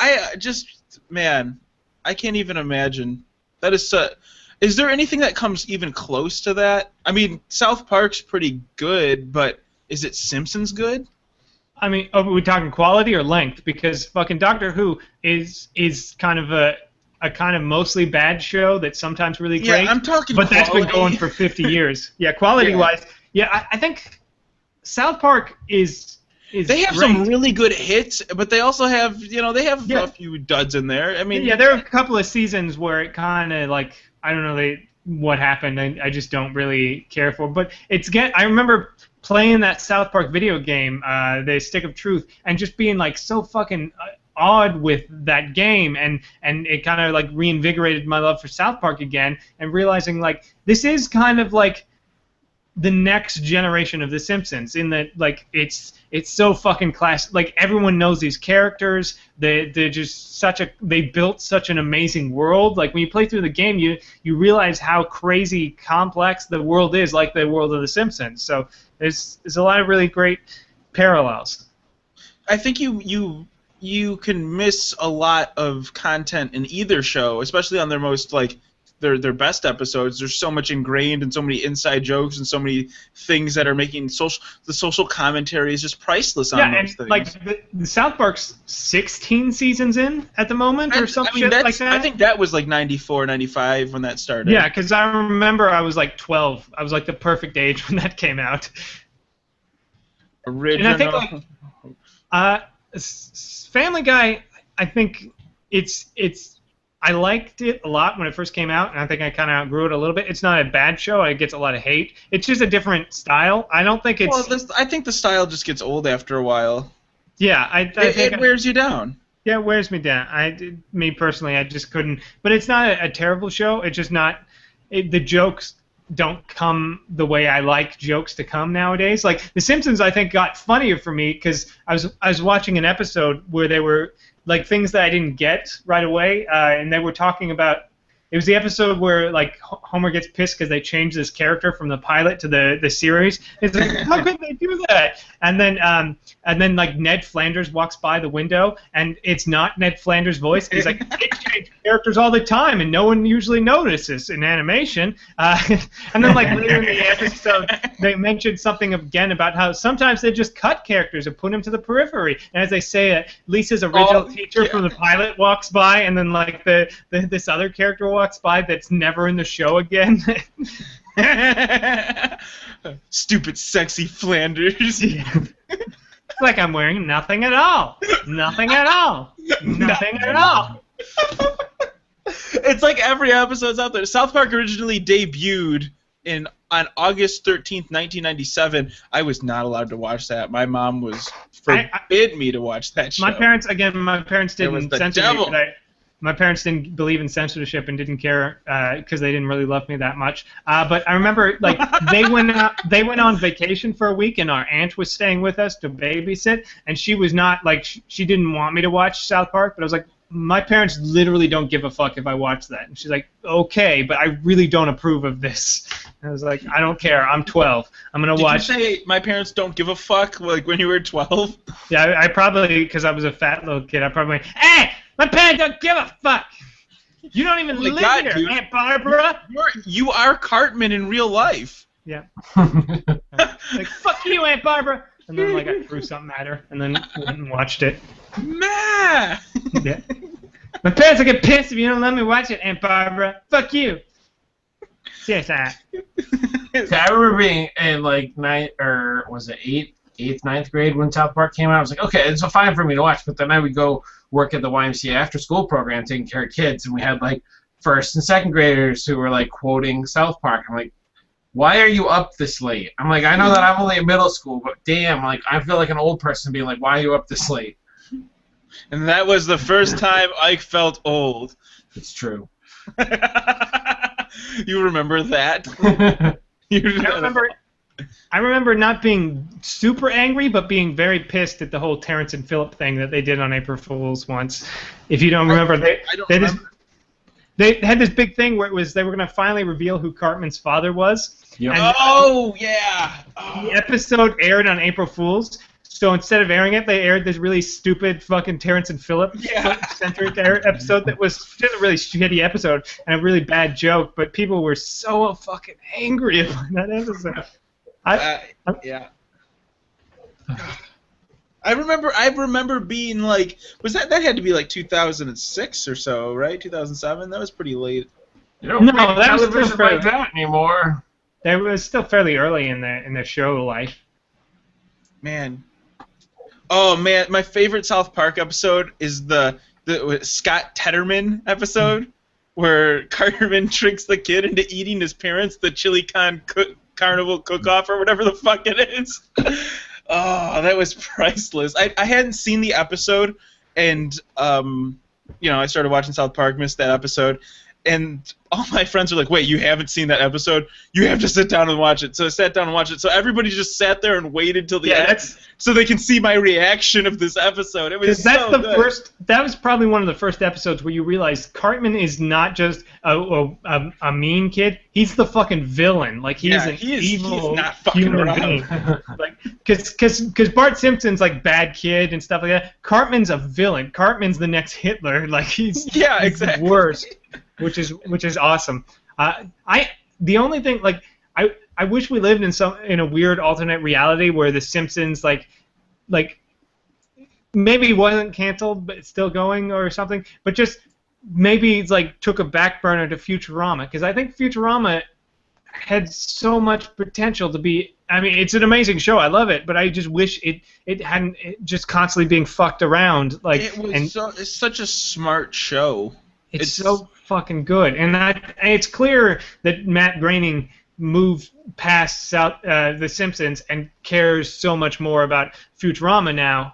man, I can't even imagine. That is so... Is there anything that comes even close to that? I mean, South Park's pretty good, but is it Simpsons good? I mean, are we talking quality or length? Because fucking Doctor Who is kind of a kind of mostly bad show that's sometimes really great. Yeah, I'm talking but quality. That's been going for 50 years. Yeah, quality-wise. Yeah, I think South Park is they have great. Some really good hits, but they also have, a few duds in there. I mean, yeah, there are a couple of seasons where it kind of like I don't know what happened. I just don't really care for. But I remember playing that South Park video game, the Stick of Truth, and just being like so fucking awed with that game, and it kind of like reinvigorated my love for South Park again, and realizing like this is kind of like the next generation of The Simpsons, in that like it's so fucking classic. Like everyone knows these characters. They're just they built such an amazing world. Like when you play through the game, you realize how crazy complex the world is, like the world of The Simpsons. So there's a lot of really great parallels. I think you can miss a lot of content in either show, especially on their most like their best episodes. There's so much ingrained and so many inside jokes and so many things that are making the social commentary is just priceless on those things. Like the South Park's 16 seasons in at the moment, or something like that. I think that was like 94, 95 when that started. Yeah, because I remember I was like 12. I was like the perfect age when that came out. Original. And I think Family Guy, I think I liked it a lot when it first came out, and I think I kind of outgrew it a little bit. It's not a bad show. It gets a lot of hate. It's just a different style. I don't think it's... Well, I think the style just gets old after a while. Yeah, it wears you down. Yeah, it wears me down. Me personally, I just couldn't... But it's not a terrible show. It's just not... the jokes don't come the way I like jokes to come nowadays. Like, The Simpsons, I think, got funnier for me because I was watching an episode where they were... like things that I didn't get right away, and they were talking about. It was the episode where like Homer gets pissed because they changed this character from the pilot to the series. It's like, how could they do that? And then like Ned Flanders walks by the window, and it's not Ned Flanders' voice. He's like, they change characters all the time, and no one usually notices in animation. And then like later in the episode, they mentioned something again about how sometimes they just cut characters and put them to the periphery. And as they say it, Lisa's original teacher from the pilot walks by, and then like this other character walks by that's never in the show again. Stupid, sexy Flanders. Yeah. It's like I'm wearing nothing at all. Nothing at all. Nothing at all. It's like every episode's out there. South Park originally debuted on August 13th, 1997. I was not allowed to watch that. My mom was forbid me to watch that show. My parents didn't censor me. My parents didn't believe in censorship and didn't care because they didn't really love me that much. But I remember, like, they went on vacation for a week, and our aunt was staying with us to babysit, and she was not like she didn't want me to watch South Park, but I was like, my parents literally don't give a fuck if I watch that. And she's like, okay, but I really don't approve of this. And I was like, I don't care. I'm 12. I'm gonna watch. Did you say my parents don't give a fuck? Like when you were 12? Yeah, I probably, because I was a fat little kid, I probably went, hey, my parents don't give a fuck. You don't even live here, dude. Aunt Barbara. You are Cartman in real life. Yeah. Like, fuck you, Aunt Barbara. And then like I threw something at her, and then went and watched it. Nah. Yeah. My parents will get pissed if you don't let me watch it, Aunt Barbara. Fuck you. Yes, I remember being in like eighth, ninth grade when South Park came out. I was like, okay, it's fine for me to watch, but then I would go work at the YMCA after-school program taking care of kids, and we had like first and second graders who were like quoting South Park. I'm like, why are you up this late? I'm like, I know that I'm only in middle school, but damn, like I feel like an old person being like, why are you up this late? And that was the first time Ike felt old. It's true. You remember that? I remember not being super angry, but being very pissed at the whole Terrence and Phillip thing that they did on April Fool's once. If you don't remember, they had this big thing where it was they were going to finally reveal who Cartman's father was. Yep. Yeah. The episode aired on April Fool's. So instead of airing it, they aired this really stupid fucking Terrence and Phillip centric episode that was just a really shitty episode and a really bad joke, but people were so fucking angry about that episode. Yeah. I remember being like, that had to be like 2006 or so, right? 2007. That was pretty late. You don't No, make that was television still like that anymore. It was still fairly early in the show life. Man. Oh man, my favorite South Park episode is the Scott Tedderman episode, where Cartman tricks the kid into eating his parents the chili con carnival cook-off or whatever the fuck it is. Oh, that was priceless. I hadn't seen the episode, and I started watching South Park, missed that episode, and all my friends were like, wait, you haven't seen that episode? You have to sit down and watch it. So I sat down and watched it. So everybody just sat there and waited till the end so they can see my reaction of this episode. It was so good. That was probably one of the first episodes where you realized Cartman is not just a mean kid. He's the fucking villain. Like, he's evil human being. Like, because Bart Simpson's like bad kid and stuff like that. Cartman's a villain. Cartman's the next Hitler. Like, he's the worst. Which is awesome. The only thing, like, I wish we lived in a weird alternate reality where The Simpsons like maybe wasn't canceled but it's still going or something, but just maybe it's like took a back burner to Futurama, because I think Futurama had so much potential to be. I mean, it's an amazing show. I love it, but I just wish it hadn't just constantly being fucked around. Like, it's such a smart show. It's so fucking good, and it's clear that Matt Groening moved past The Simpsons and cares so much more about Futurama now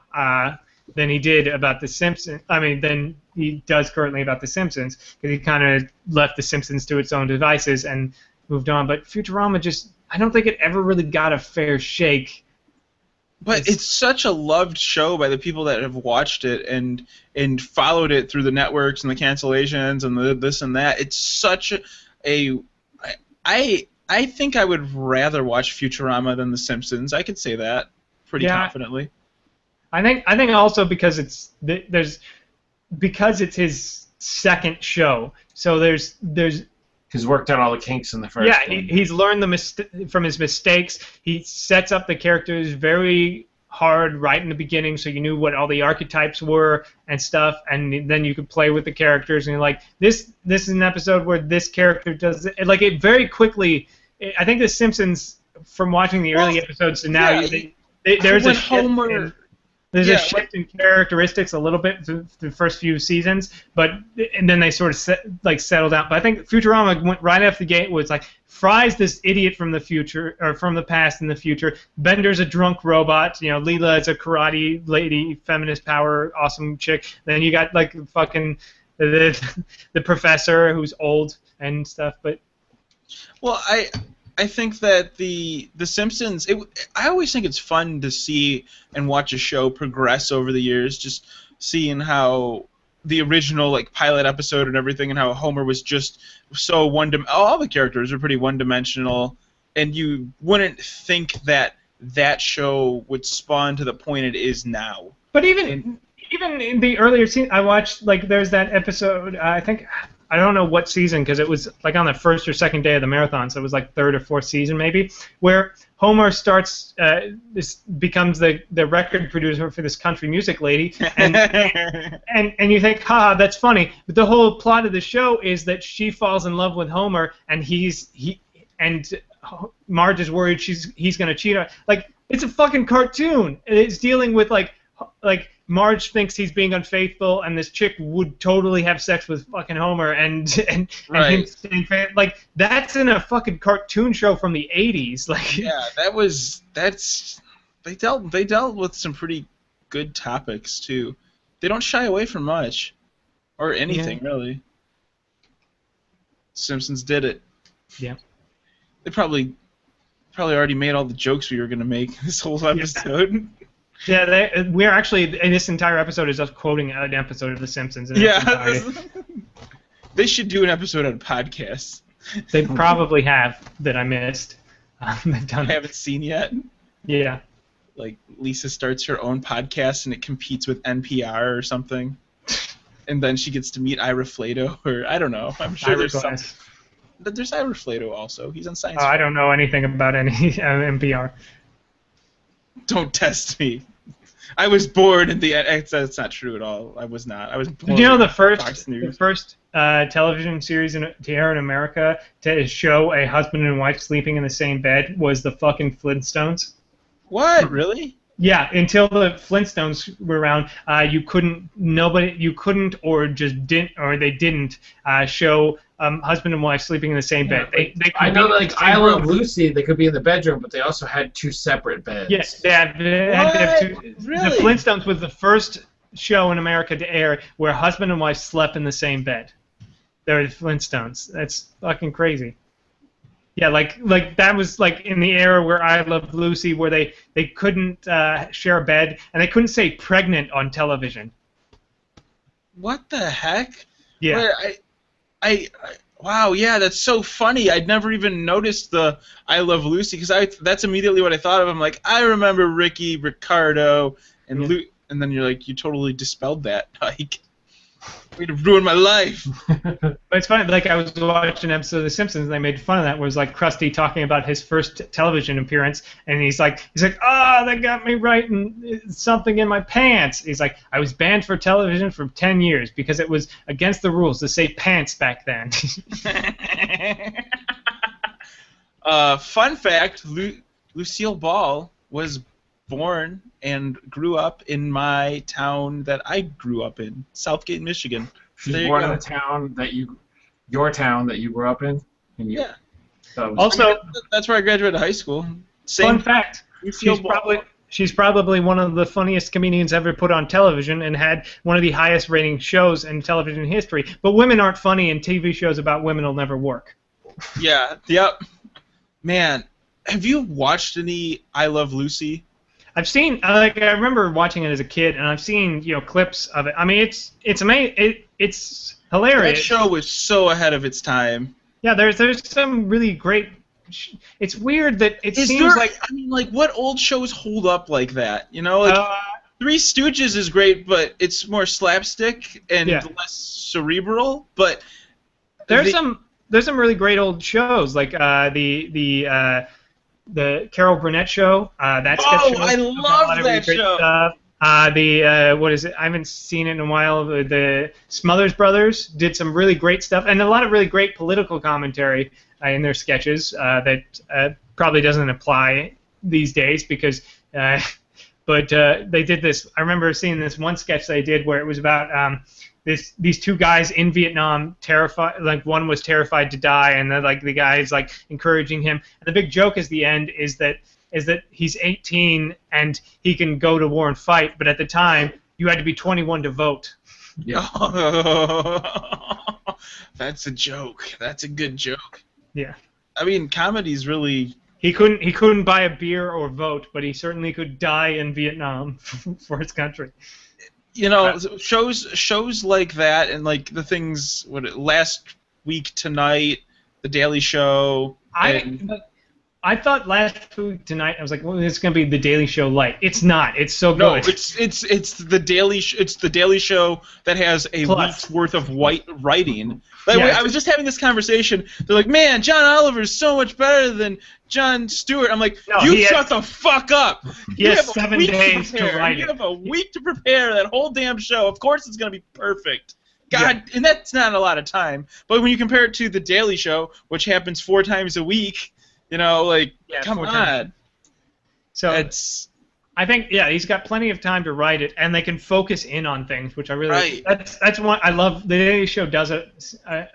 than he did about The Simpsons. I mean, than he does currently about The Simpsons, because he kind of left The Simpsons to its own devices and moved on. But Futurama I don't think it ever really got a fair shake. But it's such a loved show by the people that have watched it and followed it through the networks and the cancellations and this and that. It's such I think I would rather watch Futurama than The Simpsons. I could say that pretty confidently. I think also because it's his second show. So there's He's worked out all the kinks in the first. Yeah, he's learned from his mistakes. He sets up the characters very hard right in the beginning, so you knew what all the archetypes were and stuff, and then you could play with the characters. And you're like, this is an episode where this character does it. Like, it very quickly. I think The Simpsons, from watching the early episodes to now, there's a shift. There's a shift in characteristics a little bit through the first few seasons, and then they sort of settled out. But I think Futurama went right off the gate where it's like, Fry's this idiot from the future, or from the past in the future. Bender's a drunk robot. Leela is a karate lady, feminist power, awesome chick. Then you got like fucking the professor who's old and stuff. But I think that the Simpsons. I always think it's fun to see and watch a show progress over the years. Just seeing how the original like pilot episode and everything, and how Homer was just so all the characters are pretty one-dimensional, and you wouldn't think that show would spawn to the point it is now. But even in the earlier scene, I watched there's that episode. I don't know what season, because it was like on the first or second day of the marathon, so it was like third or fourth season maybe, where Homer becomes the record producer for this country music lady, and you think, haha, that's funny, but the whole plot of the show is that she falls in love with Homer, and Marge is worried he's gonna cheat on her. Like, it's a fucking cartoon. It's dealing with like Marge thinks he's being unfaithful, and this chick would totally have sex with fucking Homer, and him staying faithful. Like, that's in a fucking cartoon show from the 80s. Like, yeah, they dealt with some pretty good topics too. They don't shy away from much, or anything really. Simpsons did it. Yeah. They probably already made all the jokes we were gonna make this whole episode. Yeah, we're actually, in this entire episode is us quoting an episode of The Simpsons. They should do an episode on podcasts. They probably have, that I missed. I haven't seen yet. Yeah. Like, Lisa starts her own podcast and it competes with NPR or something. And then she gets to meet Ira Flato, or I don't know. I'm sure there's some. But there's Ira Flato also. He's on Science. I don't know anything about any NPR. Don't test me. I was bored at the end. That's not true at all. I was not. I was bored. Did you know the first television series to air in America to show a husband and wife sleeping in the same bed was the fucking Flintstones? What? Really? Yeah, until the Flintstones were around, you couldn't, or just didn't, or they didn't show husband and wife sleeping in the same bed. They I could know, be in like the same I Love room. Lucy, they could be in the bedroom, but they also had two separate beds. Yes, they had to have two. Really? The Flintstones was the first show in America to air where husband and wife slept in the same bed. They're the Flintstones. That's fucking crazy. Yeah, like that was like in the era where I Love Lucy, where they couldn't share a bed and they couldn't say pregnant on television. What the heck? Yeah. Where wow, yeah, that's so funny. I'd never even noticed the I Love Lucy because that's immediately what I thought of. I'm like, I remember Ricky, Ricardo, and and then you're like, you totally dispelled that. Like, way to ruin my life. But it's funny, like I was watching an episode of The Simpsons and they made fun of that, where it was like Krusty talking about his first television appearance, and he's like, they got me writing something in my pants. He's like, I was banned for television for 10 years because it was against the rules to say pants back then. Fun fact, Lucille Ball was born and grew up in my town that I grew up in, Southgate, Michigan. She's born in the town that your town that you grew up in. Yeah. So Also, that's where I graduated high school. Fun fact, she's probably one of the funniest comedians ever put on television and had one of the highest rating shows in television history. But women aren't funny, and TV shows about women will never work. Yeah. Yep. Man, have you watched any I Love Lucy? I've seen, I remember watching it as a kid, and I've seen, clips of it. I mean, it's amazing. It's hilarious. That show was so ahead of its time. Yeah, there's some really great. It's weird that it seems like. I mean, like, what old shows hold up like that? You know, like Three Stooges is great, but it's more slapstick and less cerebral. But there's some really great old shows, like the Carol Burnett show. That sketch show. I love that show. Stuff. What is it? I haven't seen it in a while. The Smothers Brothers did some really great stuff, and a lot of really great political commentary in their sketches that probably doesn't apply these days because. But they did this. I remember seeing this one sketch they did where it was about these two guys in Vietnam, terrified. Like one was terrified to die, and then the guy is like encouraging him. And the big joke at the end is that he's 18 and he can go to war and fight, but at the time you had to be 21 to vote. Yeah. That's a joke. That's a good joke. Yeah. I mean, comedy's really. He couldn't buy a beer or vote, but he certainly could die in Vietnam for his country. You know, shows like that, and like the things. Last Week Tonight, The Daily Show. I thought Last Week Tonight. I was like, well, it's gonna be The Daily Show light. It's not. It's so good. No, it's the Daily. It's the Daily Show that has a week's worth of writing. Like, I was just having this conversation. They're like, man, John Oliver's so much better than Jon Stewart. I'm like, shut the fuck up. He has 7 days to write it. You have a week to prepare that whole damn show. Of course it's going to be perfect. God, and that's not a lot of time. But when you compare it to The Daily Show, which happens 4 times a week, come on. So I think he's got plenty of time to write it, and they can focus in on things, which I really that's one I love. The Daily Show does it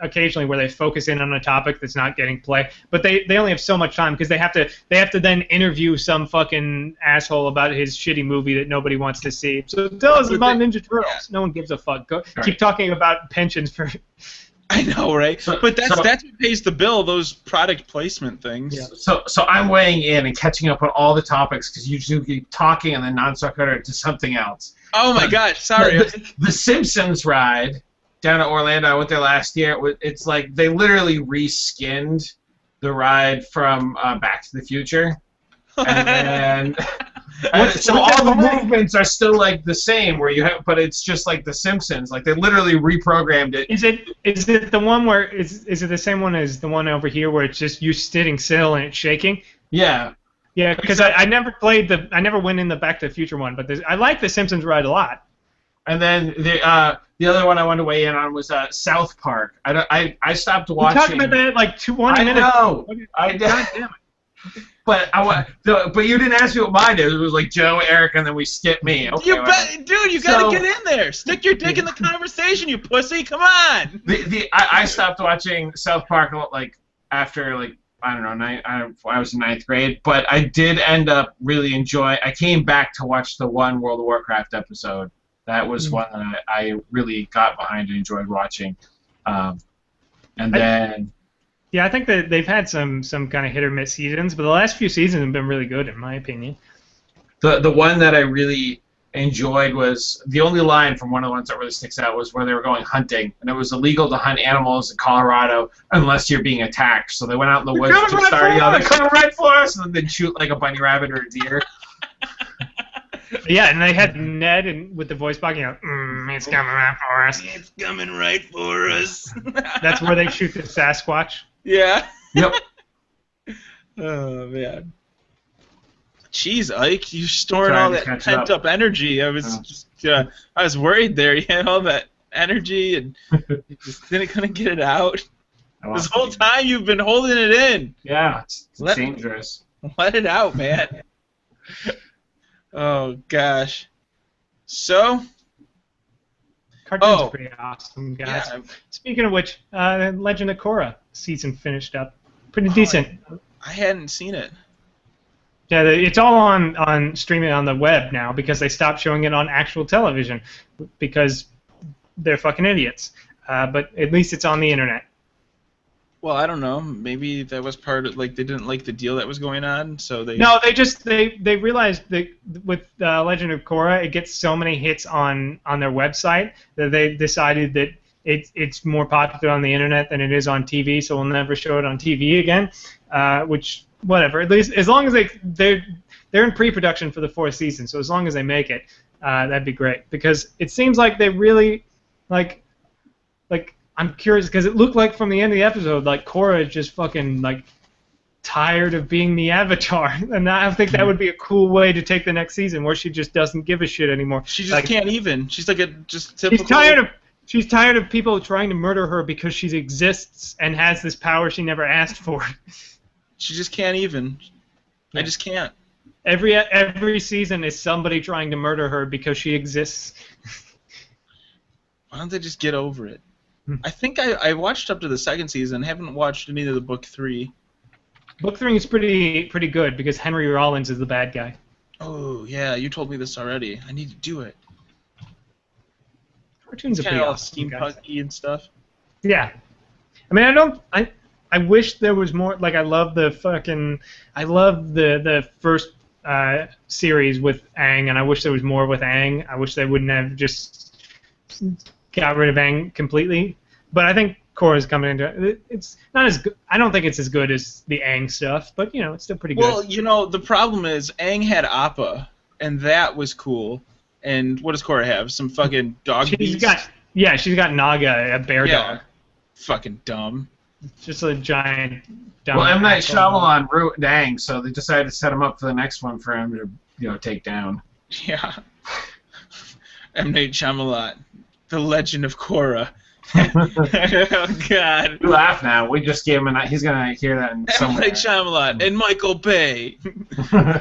occasionally, where they focus in on a topic that's not getting play, but they only have so much time because they have to then interview some fucking asshole about his shitty movie that nobody wants to see. So tell us about Ninja Turtles. Yeah. No one gives a fuck. Keep talking about pensions for. I know, right? But that's what pays the bill, those product placement things. Yeah. So I'm weighing in and catching up on all the topics because you do keep talking and then non-suck it to something else. Oh my gosh, sorry. The Simpsons ride down at Orlando, I went there last year. It's like they literally reskinned the ride from Back to the Future. And so all the movements are still like the same, but it's just like the Simpsons. Like they literally reprogrammed it. Is it the one where is it the same one as the one over here where it's just you sitting still and it's shaking? Yeah. Yeah, because I never went in the Back to the Future one, but I like the Simpsons ride a lot. And then the other one I wanted to weigh in on was South Park. I stopped watching. You're talking about that like 1 minute. I know. God damn it. But but you didn't ask me what mine is. It was like Joe, Eric, and then we skipped me. Okay, dude, you gotta get in there. Stick your dick in the conversation, you pussy. Come on. I stopped watching South Park like after like I don't know I was in 9th grade, but I did end up really enjoying. I came back to watch the one World of Warcraft episode. That was one that I really got behind and enjoyed watching. And then. Yeah, I think that they've had some kind of hit or miss seasons, but the last few seasons have been really good, in my opinion. The one that I really enjoyed was the only line from one of the ones that really sticks out was where they were going hunting, and it was illegal to hunt animals in Colorado unless you're being attacked. So they went out in the woods to start yelling, "They're coming right for us!" and then they'd shoot like a bunny rabbit or a deer. Yeah, and they had Ned and with the voice box, it's coming right for us. It's coming right for us. That's where they shoot the Sasquatch. Yeah. Yep. Oh man. Jeez, Ike, you're storing all that pent-up energy. I was I was worried there. You had all that energy and you just couldn't get it out. This whole time you've been holding it in. Yeah, it's dangerous. Let it out, man. Oh gosh. So. Cartoon's pretty awesome, guys. Yeah. Speaking of which, Legend of Korra season finished up. Pretty decent. I hadn't seen it. Yeah, it's all on streaming on the web now because they stopped showing it on actual television because they're fucking idiots. But at least it's on the internet. Well, I don't know. Maybe that was part of, like, they didn't like the deal that was going on, so they... No, they realized that with Legend of Korra, it gets so many hits on their website that they decided that it's more popular on the internet than it is on TV, so we'll never show it on TV again, which, whatever. At least, as long as they're in pre-production for the 4th season, so as long as they make it, that'd be great. Because it seems like they really, like I'm curious because it looked like from the end of the episode, like Korra is just fucking like tired of being the Avatar, and I think that would be a cool way to take the next season where she just doesn't give a shit anymore. She just can't even. She's like a just typical. She's tired of people trying to murder her because she exists and has this power she never asked for. She just can't even. I just can't. Every season is somebody trying to murder her because she exists. Why don't they just get over it? I think I watched up to the 2nd season. Haven't watched any of the book 3. Book 3 is pretty good because Henry Rollins is the bad guy. Oh yeah, you told me this already. I need to do it. Cartoons are pretty awesome, steampunky and stuff. Yeah, I mean I wish there was more. Like I love the first series with Aang, and I wish there was more with Aang. I wish they wouldn't have just got rid of Aang completely. But I think Korra's coming into it. It's not as good. I don't think it's as good as the Aang stuff, but it's still pretty good. Well, the problem is Aang had Appa, and that was cool. And what does Korra have? Some fucking dog beast? She's got Naga, a bear dog. Fucking dumb. Just a giant dumb. Well, M. Night Shyamalan ruined Aang, so they decided to set him up for the next one for him to take down. Yeah. M. Night Shyamalan. The Legend of Korra. Oh God! You laugh now. We just gave him he's gonna hear that in somewhere. M. Night Shyamalan and Michael Bay.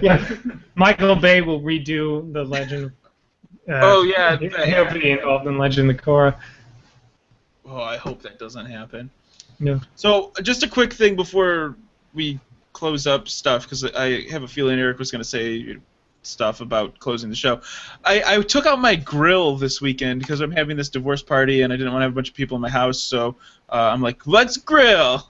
Yeah, Michael Bay will redo the Legend. Oh yeah, he'll be involved in Legend of Korra. Oh, I hope that doesn't happen. No. So, just a quick thing before we close up stuff, because I have a feeling Eric was gonna say stuff about closing the show. I took out my grill this weekend because I'm having this divorce party and I didn't want to have a bunch of people in my house, so I'm like, let's grill.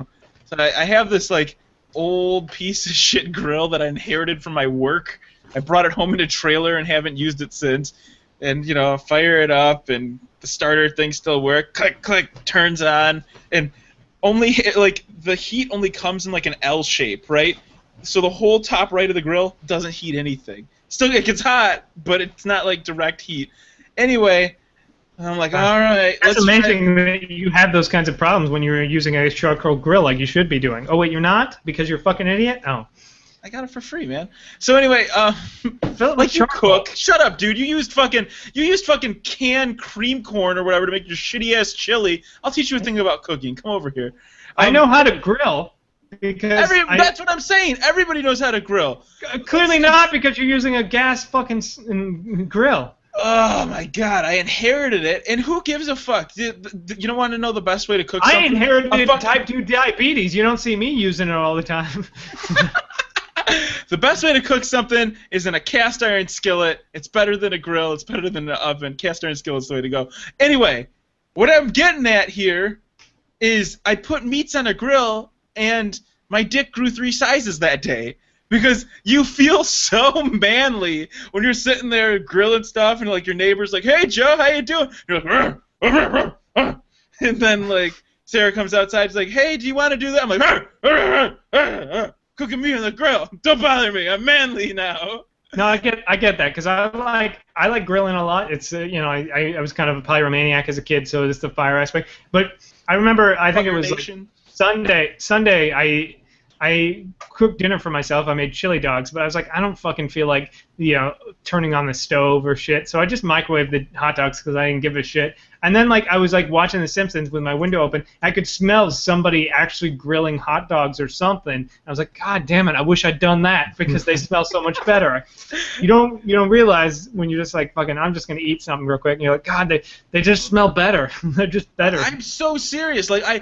So I have this like old piece of shit grill that I inherited from my work. I brought it home in a trailer and haven't used it since. And fire it up and the starter thing still works. Click click, turns on, and only like the heat only comes in like an L shape, right? So the whole top right of the grill doesn't heat anything. Still, it gets hot, but it's not like direct heat. Anyway, I'm like, all right. That's amazing that you have those kinds of problems when you're using a charcoal grill like you should be doing. Oh, wait, you're not? Because you're a fucking idiot? Oh. I got it for free, man. So anyway, like you cook. Shut up, dude. You used fucking canned cream corn or whatever to make your shitty ass chili. I'll teach you a thing about cooking. Come over here. I know how to grill. Because that's what I'm saying. Everybody knows how to grill. Clearly not, because you're using a gas fucking grill. Oh my god, I inherited it, and who gives a fuck? You don't want to know the best way to cook something? I inherited type 2 diabetes. You don't see me using it all the time. The best way to cook something is in a cast iron skillet. It's better than a grill. It's better than an oven. Cast iron skillet is the way to go. Anyway, what I'm getting at here is I put meats on a grill, and my dick grew 3 sizes that day. Because you feel so manly when you're sitting there grilling stuff, and like your neighbor's like, "Hey Joe, how you doing?" You're like, "Rah, rah, rah." And then like Sarah comes outside, she's like, "Hey, do you want to do that?" I'm like, "Rah, rah, rah, rah. Cooking meat on the grill. Don't bother me. I'm manly now." No, I get that, because I like grilling a lot. It's I was kind of a pyromaniac as a kid, so it's the fire aspect. But I remember, I think it was like Sunday. I cooked dinner for myself. I made chili dogs, but I was like, I don't fucking feel like, turning on the stove or shit. So I just microwaved the hot dogs because I didn't give a shit. And then I was watching The Simpsons with my window open. I could smell somebody actually grilling hot dogs or something. I was like, God damn it! I wish I'd done that, because they smell so much better. You don't realize when you're just like, fucking, I'm just gonna eat something real quick, and you're like, God, they just smell better. They're just better. I'm so serious. Like I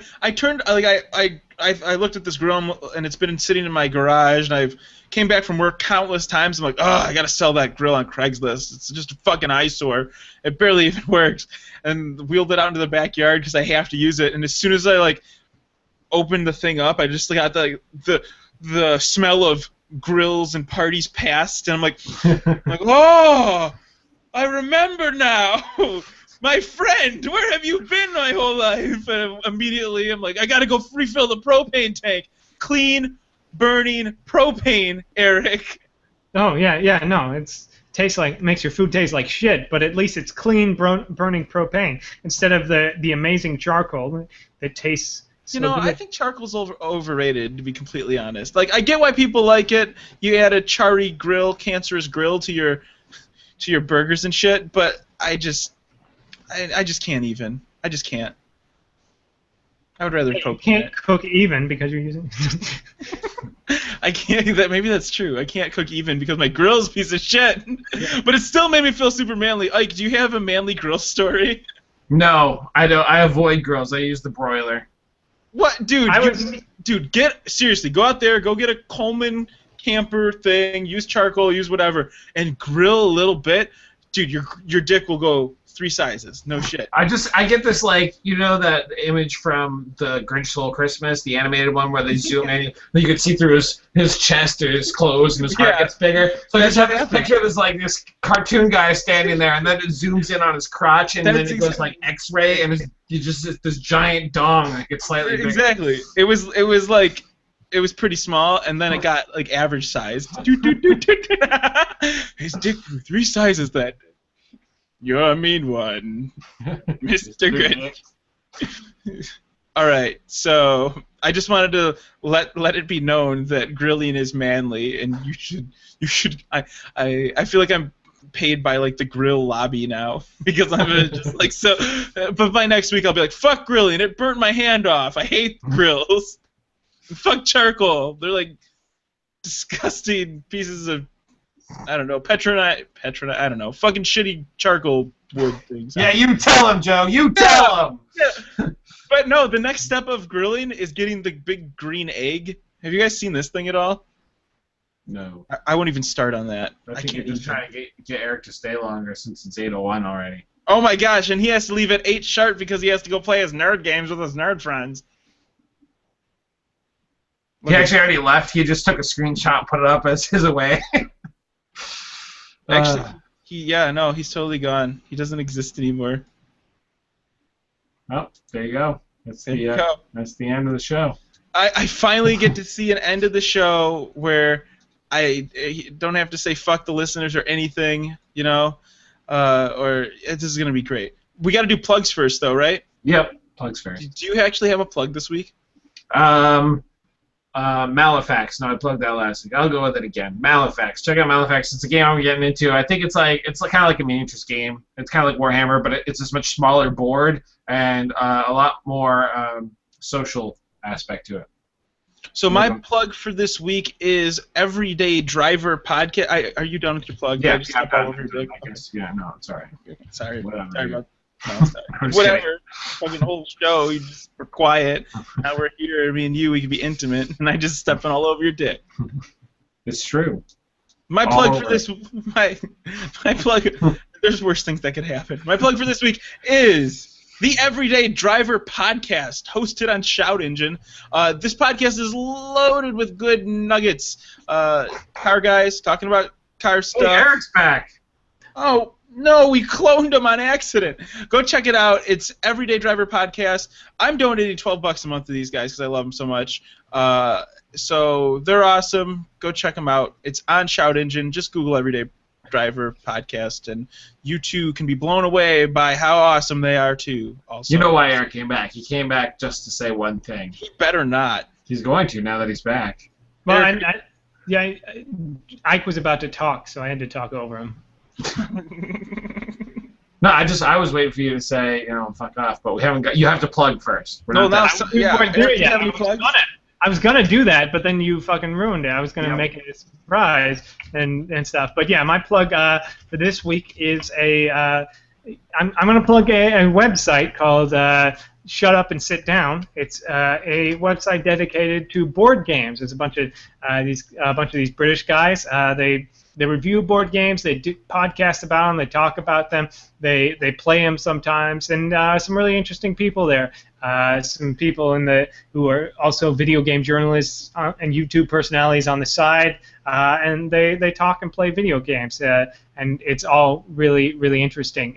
looked at this grill, and it's been sitting in my garage, and I've came back from work countless times. I'm like, oh, I gotta sell that grill on Craigslist. It's just a fucking eyesore. It barely even works. And wheeled it out into the backyard because I have to use it. And as soon as I opened the thing up, I just got the smell of grills and parties past, and I'm like, oh, I remember now. My friend, where have you been my whole life? And immediately I'm like, I gotta go refill the propane tank. Clean, burning propane, Eric. Oh yeah, no, makes your food taste like shit, but at least it's clean, burning propane instead of the amazing charcoal that tastes. So good. I think charcoal's overrated, to be completely honest. Like, I get why people like it. You add a charry grill, cancerous grill to your burgers and shit, but I just can't even. I just can't. I would rather You can't cook even because you're using. I can't. Maybe that's true. I can't cook even because my grill's a piece of shit. Yeah. But it still made me feel super manly. Ike, do you have a manly grill story? No, I don't. I avoid grills. I use the broiler. What, dude? Seriously. Go out there. Go get a Coleman camper thing. Use charcoal. Use whatever, and grill a little bit. Dude, your dick will go 3 sizes. No shit. I get this, that image from the Grinch Stole Christmas, the animated one where they zoom in, you can see through his chest or his clothes, and his heart gets bigger. So I just have this picture of this cartoon guy standing there, and then it zooms in on his crotch, and then it goes X-ray, and you just this giant dong that gets slightly bigger. Exactly. It was pretty small, and then it got average size. His dick grew 3 sizes that day. You're a mean one, Mr. Good. All right, so I just wanted to let it be known that grilling is manly, and you should. I feel like I'm paid by the grill lobby now because I'm just so. But by next week I'll be like, fuck grilling. It burnt my hand off. I hate grills. Fuck charcoal. They're disgusting pieces of. I don't know, Petronite, I don't know, fucking shitty charcoal wood things. Yeah, you tell him, Joe, you tell him! Yeah. But no, the next step of grilling is getting the big green egg. Have you guys seen this thing at all? No. I won't even start on that. I think you're just trying to get Eric to stay longer since it's 8:01 already. Oh my gosh, and he has to leave at 8 sharp because he has to go play his nerd games with his nerd friends. He actually already left, he just took a screenshot, put it up as his away. Actually, he's totally gone. He doesn't exist anymore. Oh, there you go. That's the end of the show. I finally get to see an end of the show where I don't have to say fuck the listeners or anything, or this is gonna be great. We got to do plugs first, though, right? Yep, plugs first. Do you actually have a plug this week? Malefax. No, I plugged that last week. I'll go with it again. Malefax. Check out Malefax. It's a game I'm getting into. I think it's kind of like a miniatures game. It's kind of like Warhammer, but it's this much smaller board and a lot more social aspect to it. So my plug for this week is Everyday Driver Podcast. Are you done with your plug? Yeah, yeah, no, sorry. Sorry. Whatever. Sorry about whatever. Fucking whole show, you just were quiet. Now we're here, me and you, we can be intimate, and I just stepping all over your dick. It's true. My plug for this, my plug. There's worse things that could happen. My plug for this week is the Everyday Driver Podcast, hosted on Shout Engine. This podcast is loaded with good nuggets. Car guys talking about car stuff. Hey, Eric's back. Oh, no, we cloned him on accident. Go check it out. It's Everyday Driver Podcast. I'm donating $12 a month to these guys because I love them so much. So they're awesome. Go check them out. It's on Shout Engine. Just Google Everyday Driver Podcast, and you too can be blown away by how awesome they are too. Also, you know why Eric came back? He came back just to say one thing. He better not. He's going to now that he's back. Well, Ike was about to talk, so I had to talk over him. No, I was waiting for you to say, fuck off, but we haven't got. You have to plug first. I was gonna do that, but then you fucking ruined it. I was gonna make it a surprise and stuff. But yeah, my plug for this week is I'm gonna plug a website called Shut Up and Sit Down. It's a website dedicated to board games. It's a bunch of these British guys. They review board games. They do podcasts about them. They talk about them. They play them sometimes, and some really interesting people there. Some people who are also video game journalists and YouTube personalities on the side, and they talk and play video games. And it's all really, really interesting.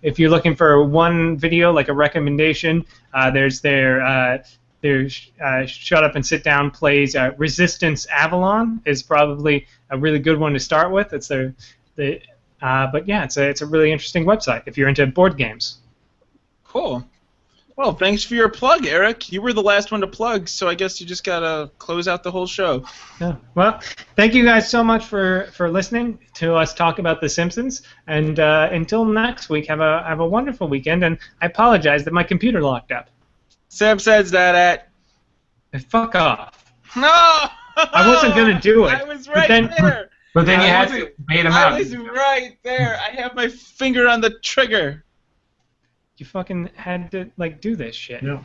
If you're looking for one video, like a recommendation, there's Shut Up and Sit Down plays Resistance Avalon is probably a really good one to start with. It's but yeah, it's a really interesting website if you're into board games. Cool. Well, thanks for your plug, Eric. You were the last one to plug, so I guess you just gotta close out the whole show. Yeah. Well, thank you guys so much for listening to us talk about The Simpsons. And until next week, have a wonderful weekend. And I apologize that my computer locked up. Sam says that at. Fuck off. No! I wasn't gonna do it. I was right there. But then you had to bait him out. I was right there. I have my finger on the trigger. You fucking had to do this shit. Yeah.